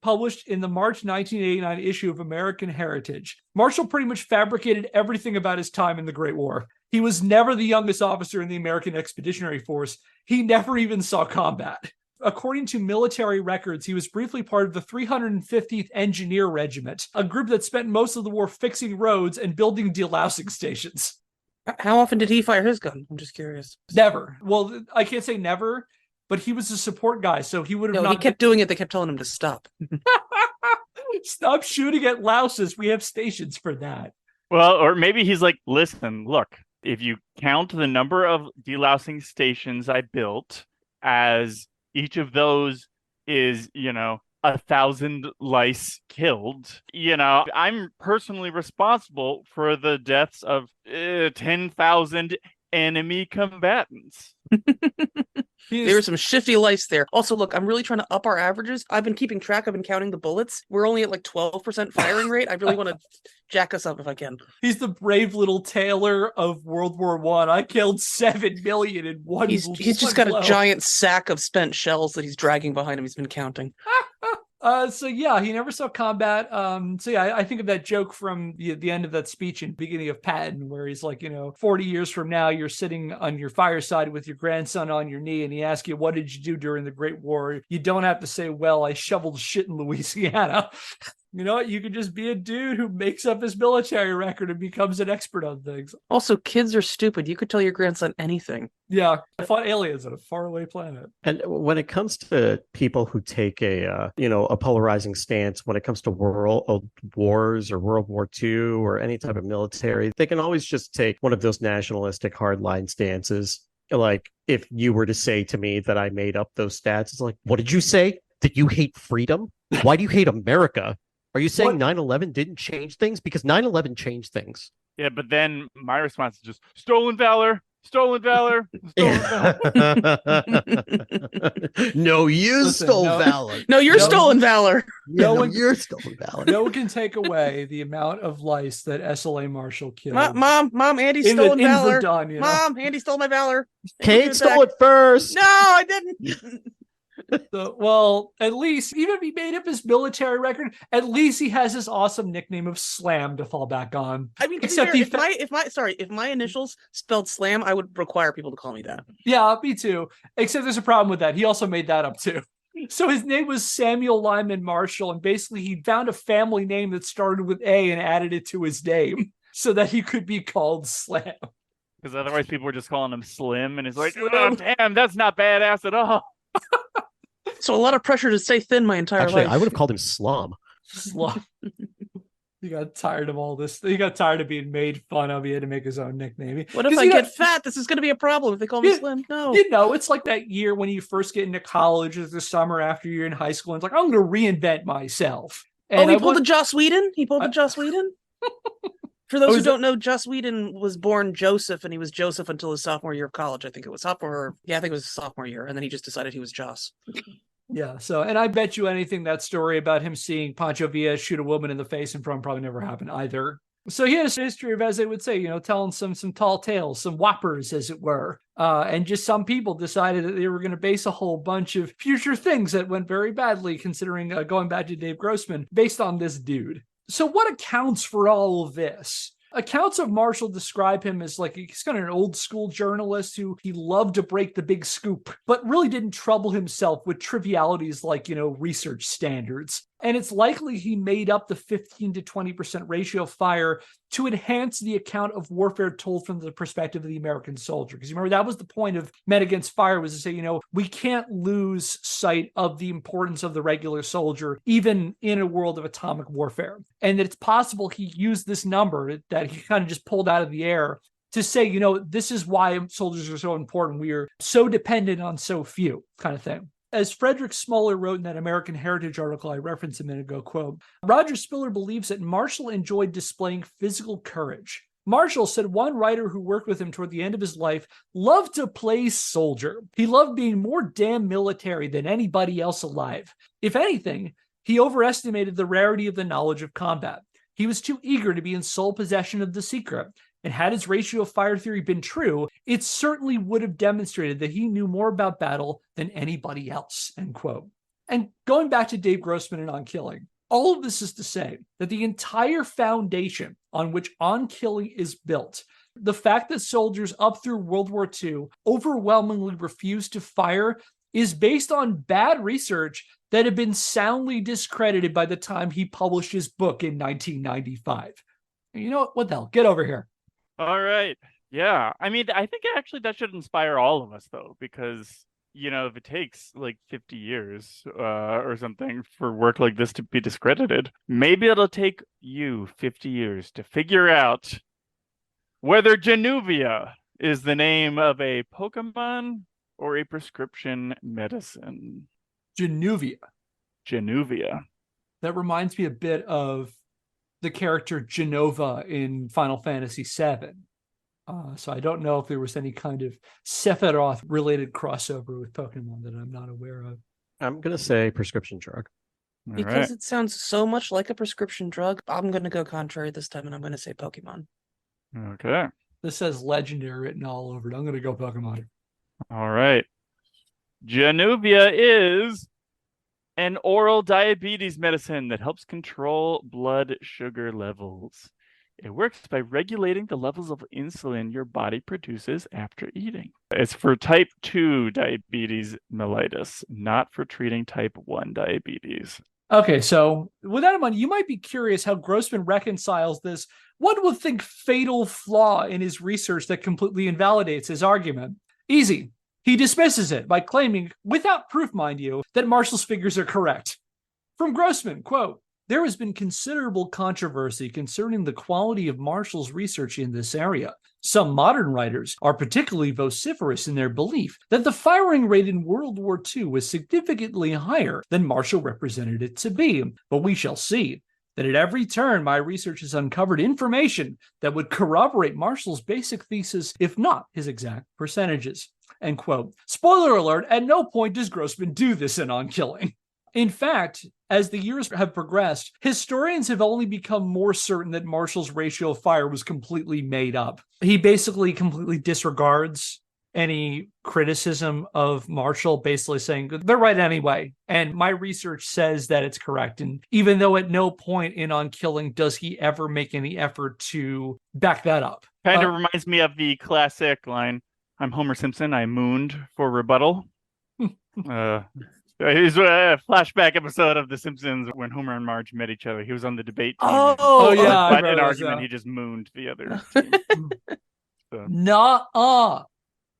published in the March 1989 issue of American Heritage, Marshall pretty much fabricated everything about his time in the Great War. He was never the youngest officer in the American Expeditionary Force. He never even saw combat. According to military records, he was briefly part of the 350th Engineer Regiment, a group that spent most of the war fixing roads and building delousing stations. How often did he fire his gun? I'm just curious. Never. Well, I can't say never, but he was a support guy, so he would have No, not... he kept doing it. They kept telling him to stop. Stop shooting at louses. We have stations for that. Well, or maybe he's like, listen, look, if you count the number of delousing stations I built as each of those is, 1,000 lice killed, I'm personally responsible for the deaths of 10,000 enemy combatants. There were some shifty lice there. Also, look, I'm really trying to up our averages. I've been keeping track. I've been counting the bullets. We're only at like 12% firing rate. I really want to jack us up if I can. He's the brave little tailor of World War I killed 7 million in one. He's just got a giant sack of spent shells that he's dragging behind him. He's been counting. So yeah, he never saw combat. I think of that joke from the end of that speech in beginning of Patton, where he's like, 40 years from now, you're sitting on your fireside with your grandson on your knee, and he asks you, what did you do during the Great War? You don't have to say, well, I shoveled shit in Louisiana. You know what? You could just be a dude who makes up his military record and becomes an expert on things. Also, kids are stupid. You could tell your grandson anything. Yeah, I fought aliens on a faraway planet. And when it comes to people who take a polarizing stance, when it comes to world wars or World War II or any type of military, they can always just take one of those nationalistic hardline stances. Like if you were to say to me that I made up those stats, it's like, what did you say? That you hate freedom? Why do you hate America? Are you saying 9/11 didn't change things? Because 9/11 changed things. Yeah, but then my response is just stolen valor, stolen valor, stolen valor. No, you stole valor. No, you're stolen valor. You're stolen valor. No one can take away the amount of lice that SLA Marshall killed. Mom, Andy stole valor. Verdun, Mom, Andy stole my valor. Kate stole it first. No, I didn't. So, well, at least, even if he made up his military record, at least he has his awesome nickname of Slam to fall back on. I mean, except if my initials spelled Slam, I would require people to call me that. Yeah, me too. Except there's a problem with that. He also made that up too. So his name was Samuel Lyman Marshall, and basically he found a family name that started with A and added it to his name so that he could be called Slam. Because otherwise people were just calling him Slim, and it's like, oh, damn, that's not badass at all. So a lot of pressure to stay thin my entire life. I would have called him Slum. Slum. He got tired of all this. He got tired of being made fun of. He had to make his own nickname. What if I get fat? This is going to be a problem if they call me Slim. No. It's like that year when you first get into college or the summer after you're in high school. And it's like, I'm going to reinvent myself. And he pulled the Joss Whedon? He pulled the Joss Whedon? For those who don't know, Joss Whedon was born Joseph, and he was Joseph until his sophomore year of college. I think it was sophomore year, and then he just decided he was Joss. Yeah, so, and I bet you anything that story about him seeing Pancho Villa shoot a woman in the face in front probably never happened either. So he had a history of, as they would say, telling some tall tales, some whoppers, as it were. And just some people decided that they were going to base a whole bunch of future things that went very badly, considering going back to Dave Grossman, based on this dude. So what accounts for all of this? Accounts of Marshall describe him as like he's kind of an old school journalist who he loved to break the big scoop, but really didn't trouble himself with trivialities like, research standards. And it's likely he made up the 15 to 20% ratio of fire to enhance the account of warfare told from the perspective of the American soldier. Because you remember, that was the point of Men Against Fire, was to say, we can't lose sight of the importance of the regular soldier, even in a world of atomic warfare. And that it's possible he used this number that he kind of just pulled out of the air to say, this is why soldiers are so important. We are so dependent on so few, kind of thing. As Frederick Smoller wrote in that American Heritage article I referenced a minute ago, quote, Roger Spiller believes that Marshall enjoyed displaying physical courage. Marshall said one writer who worked with him toward the end of his life loved to play soldier. He loved being more damn military than anybody else alive. If anything, he overestimated the rarity of the knowledge of combat. He was too eager to be in sole possession of the secret. And had his ratio of fire theory been true, it certainly would have demonstrated that he knew more about battle than anybody else, end quote. And going back to Dave Grossman and On Killing, all of this is to say that the entire foundation on which On Killing is built, the fact that soldiers up through World War II overwhelmingly refused to fire, is based on bad research that had been soundly discredited by the time he published his book in 1995. You know what the hell? Get over here. All right. Yeah. I mean, I think actually that should inspire all of us, though, because, you know, if it takes like 50 years or something for work like this to be discredited, maybe it'll take you 50 years to figure out whether Januvia is the name of a Pokemon or a prescription medicine. Januvia. Januvia. That reminds me a bit of the character Jenova in Final Fantasy VII. So I don't know if there was any kind of Sephiroth-related crossover with Pokemon that I'm not aware of. I'm going to say prescription drug. All Because right. it sounds so much like a prescription drug, I'm going to go contrary this time, and I'm going to say Pokemon. Okay. This says legendary written all over it. I'm going to go Pokemon. All right. Januvia is an oral diabetes medicine that helps control blood sugar levels. It works by regulating the levels of insulin your body produces after eating. It's for type 2 diabetes mellitus, not for treating type 1 diabetes. Okay, so with that in mind, you might be curious how Grossman reconciles this, one would think, fatal flaw in his research that completely invalidates his argument. Easy. He dismisses it by claiming, without proof, mind you, that Marshall's figures are correct. From Grossman, quote, "There has been considerable controversy concerning the quality of Marshall's research in this area. Some modern writers are particularly vociferous in their belief that the firing rate in World War II was significantly higher than Marshall represented it to be, but we shall see that at every turn my research has uncovered information that would corroborate Marshall's basic thesis, if not his exact percentages." End quote. Spoiler alert, at no point does Grossman do this in On Killing. In fact, as the years have progressed, historians have only become more certain that Marshall's ratio of fire was completely made up. He basically completely disregards any criticism of Marshall, basically saying, they're right anyway, and my research says that it's correct. And even though at no point in On Killing does he ever make any effort to back that up. Kind of reminds me of the classic line, "I'm Homer Simpson, I mooned for rebuttal." It's a flashback episode of The Simpsons when Homer and Marge met each other. He was on the debate team. Oh, yeah, I But remember an this, argument, yeah. he just mooned the other team. So. Nuh-uh.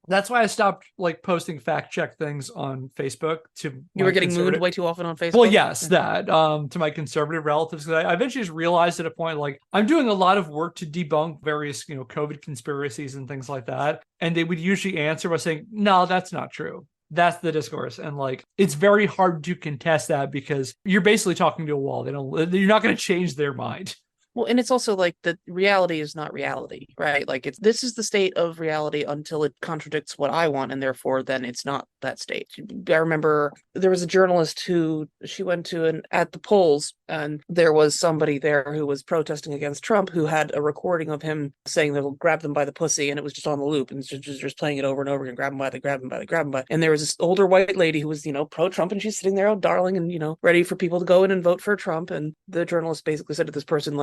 That's why I stopped posting fact check things on Facebook to You were getting mooned way too often on Facebook? Well, yes, that to my conservative relatives. I eventually just realized at a point, I'm doing a lot of work to debunk various, COVID conspiracies and things like that. And they would usually answer by saying, no, that's not true. That's the discourse. And it's very hard to contest that because you're basically talking to a wall. You're not going to change their mind. Well, and it's also the reality is not reality, right? This is the state of reality until it contradicts what I want, and therefore then it's not that state. I remember there was a journalist who she went to at the polls, and there was somebody there who was protesting against Trump who had a recording of him saying they'll grab them by the pussy, and it was just on the loop, and just playing it over and over again, grab them by the. And there was this older white lady who was, pro-Trump, and she's sitting there, oh, darling, and, ready for people to go in and vote for Trump. And the journalist basically said to this person,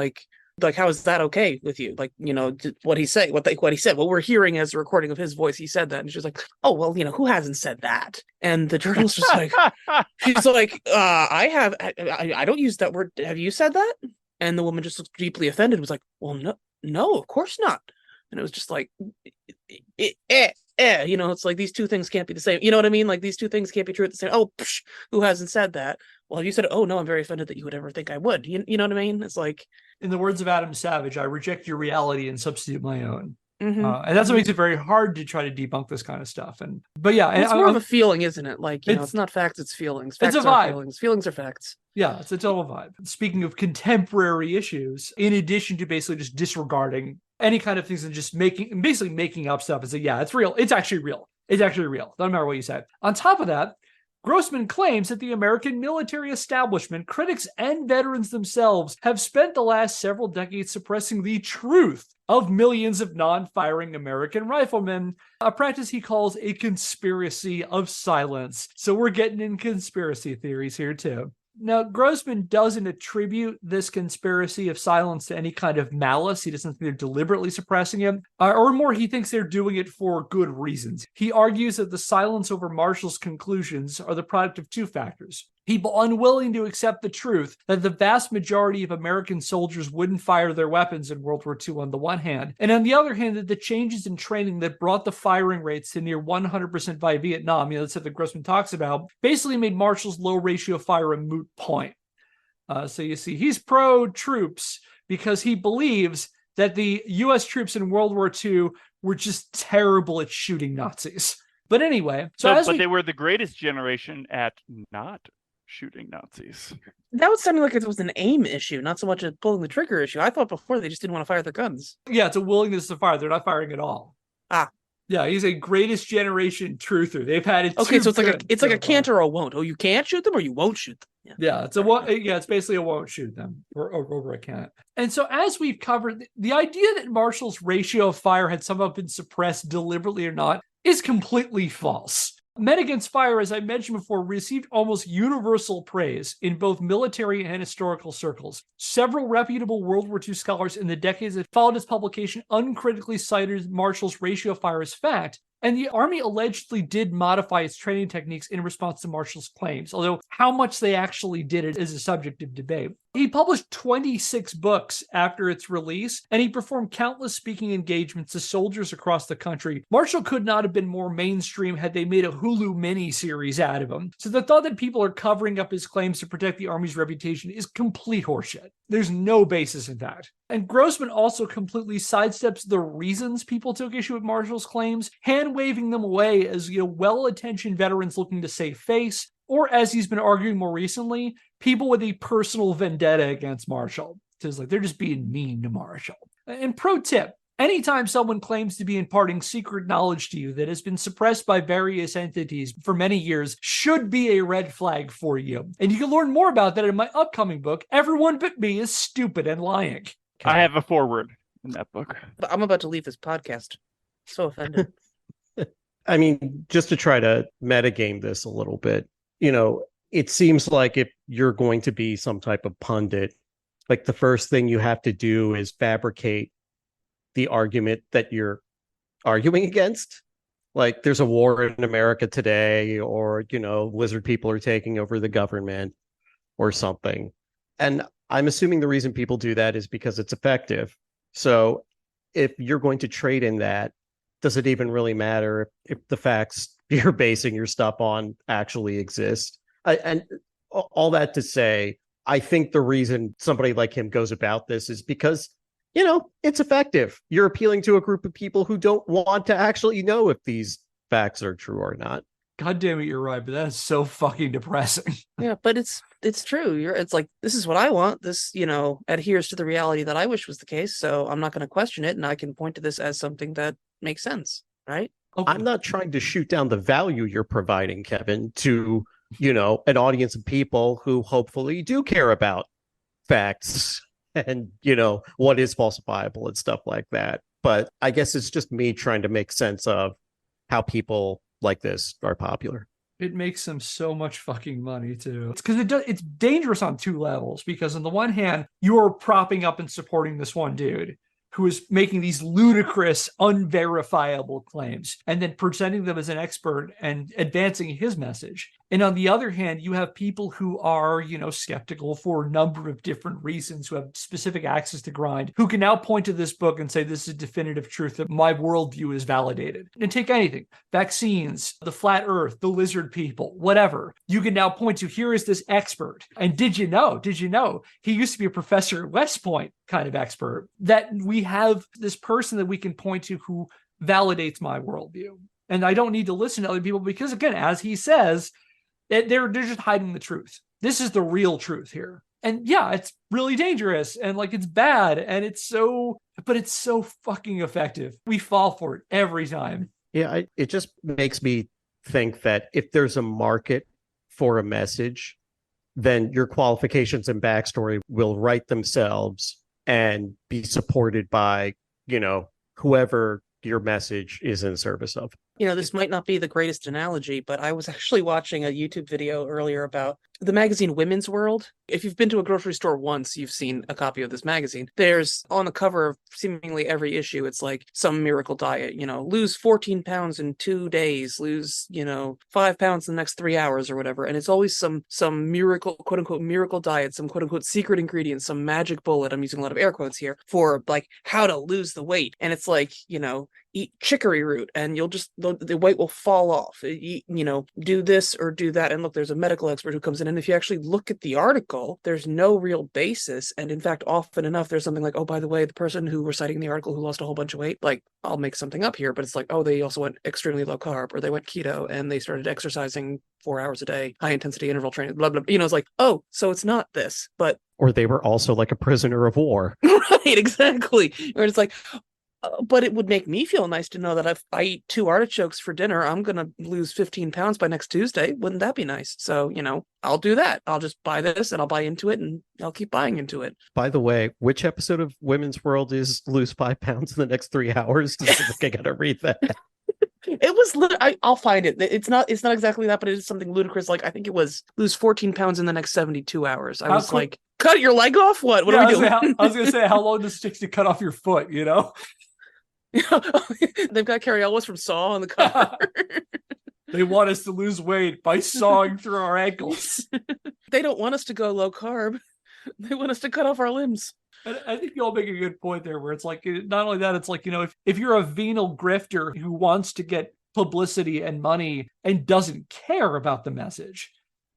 how is that okay with you? What he said, what he said, what we're hearing as a recording of his voice, he said that. And she's like, oh, well, who hasn't said that? And the journalist was like, she's like, I don't use that word. Have you said that? And the woman just looked deeply offended, was like, well, no, of course not. And it was just it's like these two things can't be the same. You know what I mean? These two things can't be true at the same. Oh, who hasn't said that? Well, you said, oh no, I'm very offended that you would ever think I would. You know what I mean? It's in the words of Adam Savage, I reject your reality and substitute my own. Mm-hmm. And that's what makes it very hard to try to debunk this kind of stuff. But yeah, it's more of a feeling, isn't it? It's not facts, it's feelings. Facts it's a are vibe. Feelings. Feelings are facts. Yeah, it's a total vibe. Speaking of contemporary issues, in addition to basically just disregarding any kind of things and just basically making up stuff and say, yeah, it's real. It's actually real. It's actually real. Doesn't matter what you said. On top of that, Grossman claims that the American military establishment, critics, and veterans themselves have spent the last several decades suppressing the truth of millions of non-firing American riflemen, a practice he calls a conspiracy of silence. So we're getting in conspiracy theories here too. Now, Grossman doesn't attribute this conspiracy of silence to any kind of malice. He doesn't think they're deliberately suppressing him, or more, he thinks they're doing it for good reasons. He argues that the silence over Marshall's conclusions are the product of two factors. People unwilling to accept the truth that the vast majority of American soldiers wouldn't fire their weapons in World War II on the one hand, and on the other hand, that the changes in training that brought the firing rates to near 100% by Vietnam, that's what Grossman talks about, basically made Marshall's low ratio fire a moot point. So you see, he's pro-troops because he believes that the U.S. troops in World War II were just terrible at shooting Nazis. But anyway, they were the greatest generation at not shooting Nazis. That was sounding like it was an aim issue, not so much a pulling the trigger issue. I thought before they just didn't want to fire their guns. Yeah, it's a willingness to fire. They're not firing at all. Yeah, he's a greatest generation truther. They've had it. Okay, so it's like a can't or a won't. Oh, you can't shoot them or you won't shoot them. Yeah, it's basically a won't shoot them or over a can't. And so as we've covered, the idea that Marshall's ratio of fire had somehow been suppressed deliberately or not is completely false. Men Against Fire, as I mentioned before, received almost universal praise in both military and historical circles. Several reputable World War II scholars in the decades that followed its publication uncritically cited Marshall's ratio of fire as fact, and the Army allegedly did modify its training techniques in response to Marshall's claims, although how much they actually did it is a subject of debate. He published 26 books after its release, and he performed countless speaking engagements to soldiers across the country. Marshall could not have been more mainstream had they made a Hulu mini-series out of him. So the thought that people are covering up his claims to protect the Army's reputation is complete horseshit. There's no basis in that. And Grossman also completely sidesteps the reasons people took issue with Marshall's claims, hand-waving them away as well-attentioned veterans looking to save face, or as he's been arguing more recently, people with a personal vendetta against Marshall. It's like they're just being mean to Marshall. And pro tip, anytime someone claims to be imparting secret knowledge to you that has been suppressed by various entities for many years should be a red flag for you. And you can learn more about that in my upcoming book, Everyone But Me is Stupid and Lying. I have a foreword in that book. But I'm about to leave this podcast. So offended. I mean, just to try to metagame this a little bit, it seems like if you're going to be some type of pundit, like the first thing you have to do is fabricate the argument that you're arguing against. Like there's a war in America today, or, lizard people are taking over the government or something. And I'm assuming the reason people do that is because it's effective. So if you're going to trade in that, does it even really matter if the facts you're basing your stuff on actually exist? And all that to say, I think the reason somebody like him goes about this is because, it's effective. You're appealing to a group of people who don't want to actually know if these facts are true or not. God damn it, you're right, but that is so fucking depressing. Yeah, but it's true. It's like, this is what I want. This, adheres to the reality that I wish was the case. So I'm not going to question it. And I can point to this as something that makes sense, right? Okay. I'm not trying to shoot down the value you're providing, Kevin, to, an audience of people who hopefully do care about facts and, what is falsifiable and stuff like that. But I guess it's just me trying to make sense of how people like this are popular. It makes them so much fucking money too. It's because it's dangerous on two levels, because on the one hand, you are propping up and supporting this one dude who is making these ludicrous, unverifiable claims and then presenting them as an expert and advancing his message. And on the other hand, you have people who are, skeptical for a number of different reasons, who have specific axes to grind, who can now point to this book and say, this is definitive truth, that my worldview is validated. And take anything, vaccines, the flat earth, the lizard people, whatever. You can now point to, here is this expert. And did you know, he used to be a professor at West Point kind of expert, that we have this person that we can point to who validates my worldview. And I don't need to listen to other people because, again, as he says, they're just hiding the truth. This is the real truth here. And yeah, it's really dangerous and like it's bad and but it's so fucking effective. We fall for it every time. Yeah, it just makes me think that if there's a market for a message, then your qualifications and backstory will write themselves and be supported by, whoever your message is in service of. This might not be the greatest analogy, but I was actually watching a YouTube video earlier about the magazine Women's World. If you've been to a grocery store once, you've seen a copy of this magazine. There's on the cover of seemingly every issue, it's like some miracle diet, lose 14 pounds in 2 days, lose, 5 pounds in the next 3 hours or whatever. And it's always some miracle, quote unquote, miracle diet, some quote unquote secret ingredient, some magic bullet. I'm using a lot of air quotes here for like how to lose the weight. And it's like, eat chicory root and you'll just, the weight will fall off. Do this or do that. And look, there's a medical expert who comes in. And if you actually look at the article, there's no real basis. And in fact, often enough, there's something like, oh, by the way, the person who was citing the article who lost a whole bunch of weight, like I'll make something up here, but it's like, oh, they also went extremely low carb or they went keto and they started exercising 4 hours a day, high intensity interval training, blah, blah. It's like, oh, so it's not this, but. Or they were also like a prisoner of war. Right, exactly. Or it's like, but it would make me feel nice to know that if I eat 2 artichokes for dinner, I'm going to lose 15 pounds by next Tuesday. Wouldn't that be nice? So, I'll do that. I'll just buy this and I'll buy into it and I'll keep buying into it. By the way, which episode of Women's World is lose 5 pounds in the next 3 hours? I got to read that. It was, I'll find it. It's not exactly that, but it is something ludicrous. Like, I think it was lose 14 pounds in the next 72 hours. I was like, cut your leg off? What are we doing? I was going to say, how long does it take to cut off your foot, They've got Carrie Elwes from Saw on the cover. They want us to lose weight by sawing through our ankles. They don't want us to go low carb. They want us to cut off our limbs. I think you all make a good point there where it's like, not only that, it's like, if you're a venal grifter who wants to get publicity and money and doesn't care about the message,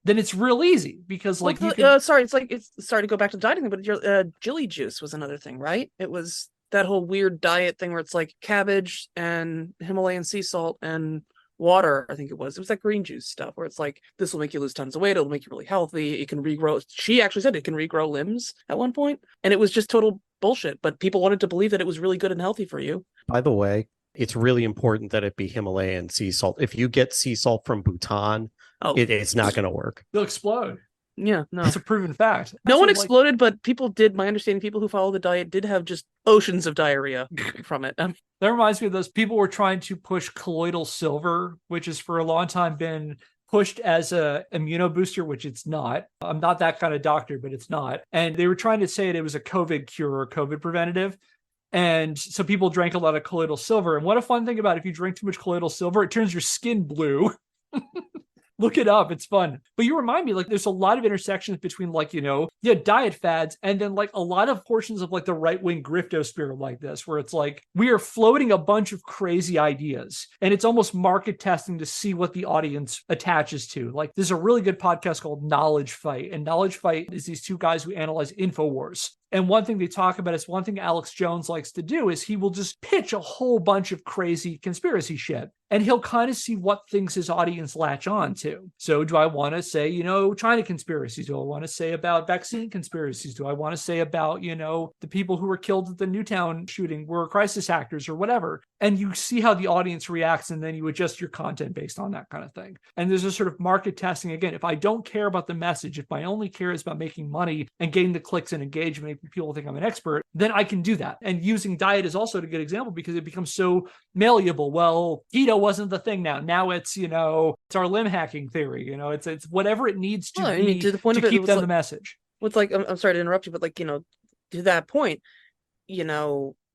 then it's real easy because like, sorry to go back to the dieting thing, but Jilly Juice was another thing, right? It was that whole weird diet thing where it's like cabbage and Himalayan sea salt and water. I think it was that green juice stuff where it's like, this will make you lose tons of weight. It'll make you really healthy. It can regrow. She actually said it can regrow limbs at one point. And it was just total bullshit. But people wanted to believe that it was really good and healthy for you. By the way, it's really important that it be Himalayan sea salt. If you get sea salt from Bhutan, it's not going to work. They'll explode. Yeah, no. It's a proven fact. No one exploded, but people did. My understanding, people who follow the diet did have just oceans of diarrhea from it. That reminds me of those people were trying to push colloidal silver, which has for a long time been pushed as a immunobooster, which it's not. I'm not that kind of doctor, but it's not. And they were trying to say it was a COVID cure or COVID preventative. And so people drank a lot of colloidal silver. And what a fun thing about it, if you drink too much colloidal silver, it turns your skin blue. Look it up. It's fun. But you remind me, like, there's a lot of intersections between, like, diet fads and then, like, a lot of portions of, like, the right-wing griftosphere like this, where it's like, we are floating a bunch of crazy ideas. And it's almost market testing to see what the audience attaches to. Like, there's a really good podcast called Knowledge Fight. And Knowledge Fight is these two guys who analyze InfoWars. And one thing they talk about is one thing Alex Jones likes to do is he will just pitch a whole bunch of crazy conspiracy shit. And he'll kind of see what things his audience latch on to. So do I want to say, China conspiracies? Do I want to say about vaccine conspiracies? Do I want to say about, the people who were killed at the Newtown shooting were crisis actors or whatever? And you see how the audience reacts, and then you adjust your content based on that kind of thing. And there's a sort of market testing. Again, if I don't care about the message, if my only care is about making money and getting the clicks and engagement, making people think I'm an expert, then I can do that. And using diet is also a good example because it becomes so malleable. Well, keto wasn't the thing now. Now it's, it's our limb hacking theory. It's whatever it needs to be to the point to of it, keep them like, the message. It's like, I'm sorry to interrupt you, but like, to that point,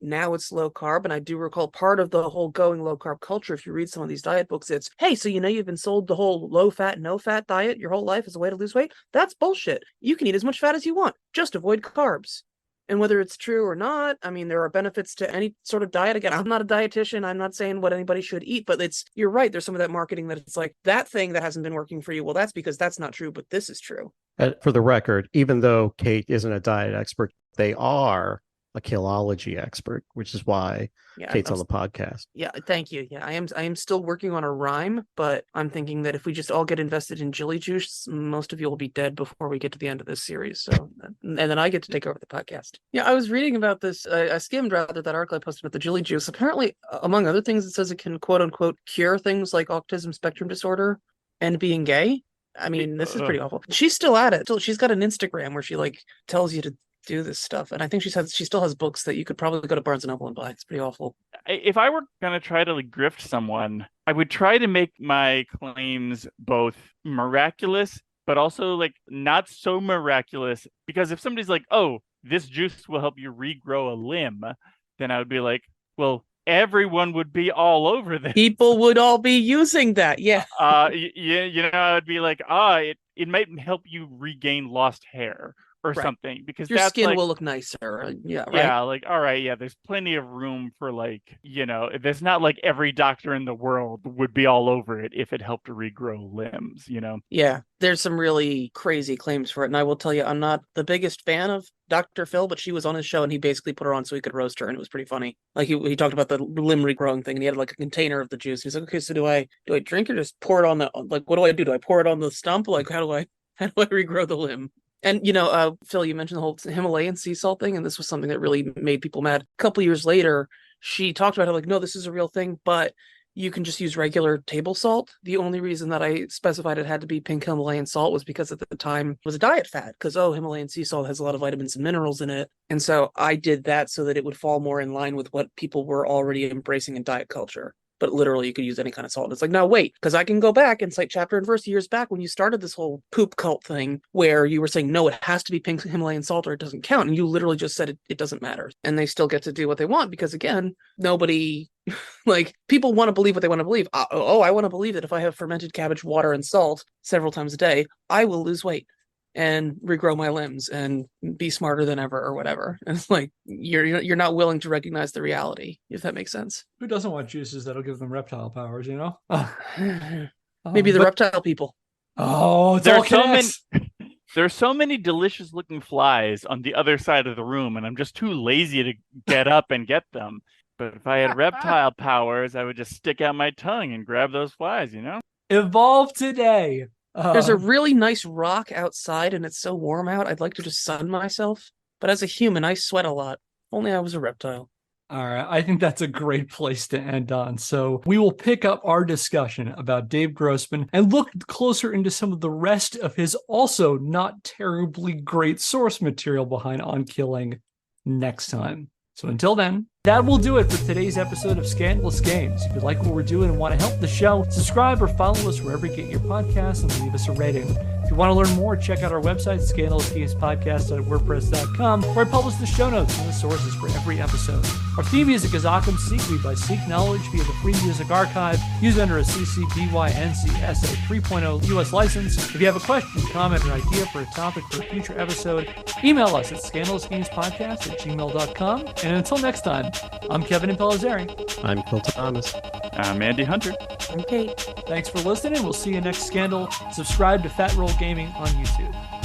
now it's low carb. And I do recall part of the whole going low carb culture. If you read some of these diet books, it's, hey, so you've been sold the whole low fat, no fat diet your whole life as a way to lose weight. That's bullshit. You can eat as much fat as you want. Just avoid carbs. And whether it's true or not, I mean, there are benefits to any sort of diet. Again, I'm not a dietitian. I'm not saying what anybody should eat, but you're right. There's some of that marketing that it's like that thing that hasn't been working for you. Well, that's because that's not true, but this is true. For the record, even though Kate isn't a diet expert, they are a killology expert, which is why Yeah, Kate's on the podcast. yeah, thank you. Yeah, I am still working on a rhyme, but I'm thinking that if we just all get invested in Jilly Juice, most of you will be dead before we get to the end of this series. So, and then I get to take over the podcast. Yeah, I was reading about this. I skimmed rather that article I posted about the Jilly Juice. Apparently, among other things, it says it can quote unquote cure things like autism spectrum disorder and being gay. I mean, this is pretty awful. She's still at it. She's got an Instagram where she like tells you to do this stuff, and I think she still has books that you could probably go to Barnes and Noble and buy. It's pretty awful. If I were gonna try to like grift someone, I would try to make my claims both miraculous, but also like not so miraculous. Because if somebody's like, "Oh, this juice will help you regrow a limb," then I would be like, "Well, everyone would be all over this. People would all be using that." Yeah. I would be like, it might help you regain lost hair or Right. something, because Your that's skin like, will look nicer. Yeah, right. yeah, like, all right, yeah, there's plenty of room for like, there's not like every doctor in the world would be all over it if it helped to regrow limbs, Yeah, there's some really crazy claims for it. And I will tell you, I'm not the biggest fan of Dr. Phil, but she was on his show and he basically put her on so he could roast her. And it was pretty funny. Like he talked about the limb regrowing thing and he had like a container of the juice. He's like, okay, so do I drink or just pour it on what do I do? Do I pour it on the stump? Like, how do I regrow the limb? And, Phil, you mentioned the whole Himalayan sea salt thing, and this was something that really made people mad. A couple years later, she talked about how, like, no, this is a real thing, but you can just use regular table salt. The only reason that I specified it had to be pink Himalayan salt was because at the time it was a diet fad, because, Himalayan sea salt has a lot of vitamins and minerals in it. And so I did that so that it would fall more in line with what people were already embracing in diet culture. But literally, you could use any kind of salt. It's like, now wait, because I can go back and cite chapter and verse years back when you started this whole poop cult thing where you were saying, no, it has to be pink Himalayan salt or it doesn't count. And you literally just said it doesn't matter. And they still get to do what they want because, again, nobody, like, people want to believe what they want to believe. I want to believe that if I have fermented cabbage, water, and salt several times a day, I will lose weight and regrow my limbs and be smarter than ever or whatever. And it's like, you're not willing to recognize the reality, if that makes sense. Who doesn't want juices that'll give them reptile powers, Maybe the reptile people. Oh, there's so many delicious looking flies on the other side of the room, and I'm just too lazy to get up and get them. But if I had reptile powers, I would just stick out my tongue and grab those flies, Evolve today. There's a really nice rock outside and it's so warm out. I'd like to just sun myself. But as a human, I sweat a lot. Only I was a reptile. All right. I think that's a great place to end on. So we will pick up our discussion about Dave Grossman and look closer into some of the rest of his also not terribly great source material behind On Killing next time. So until then, that will do it for today's episode of Scandalous Games. If you like what we're doing and want to help the show, subscribe or follow us wherever you get your podcasts and leave us a rating. If you want to learn more, check out our website, scandalousgamespodcast.wordpress.com, where I publish the show notes and the sources for every episode. Our theme music is Occam Secret by Seek Knowledge via the Free Music Archive, used under a CC BY NCSA 3.0 US license. If you have a question, comment, or idea for a topic for a future episode, email us at scandalousgamespodcast@gmail.com. And until next time, I'm Kevin Impellizzeri. I'm Phil Thomas. I'm Andy Hunter. Okay. Thanks for listening. We'll see you next Scandal. Subscribe to Fat Roll Gaming on YouTube.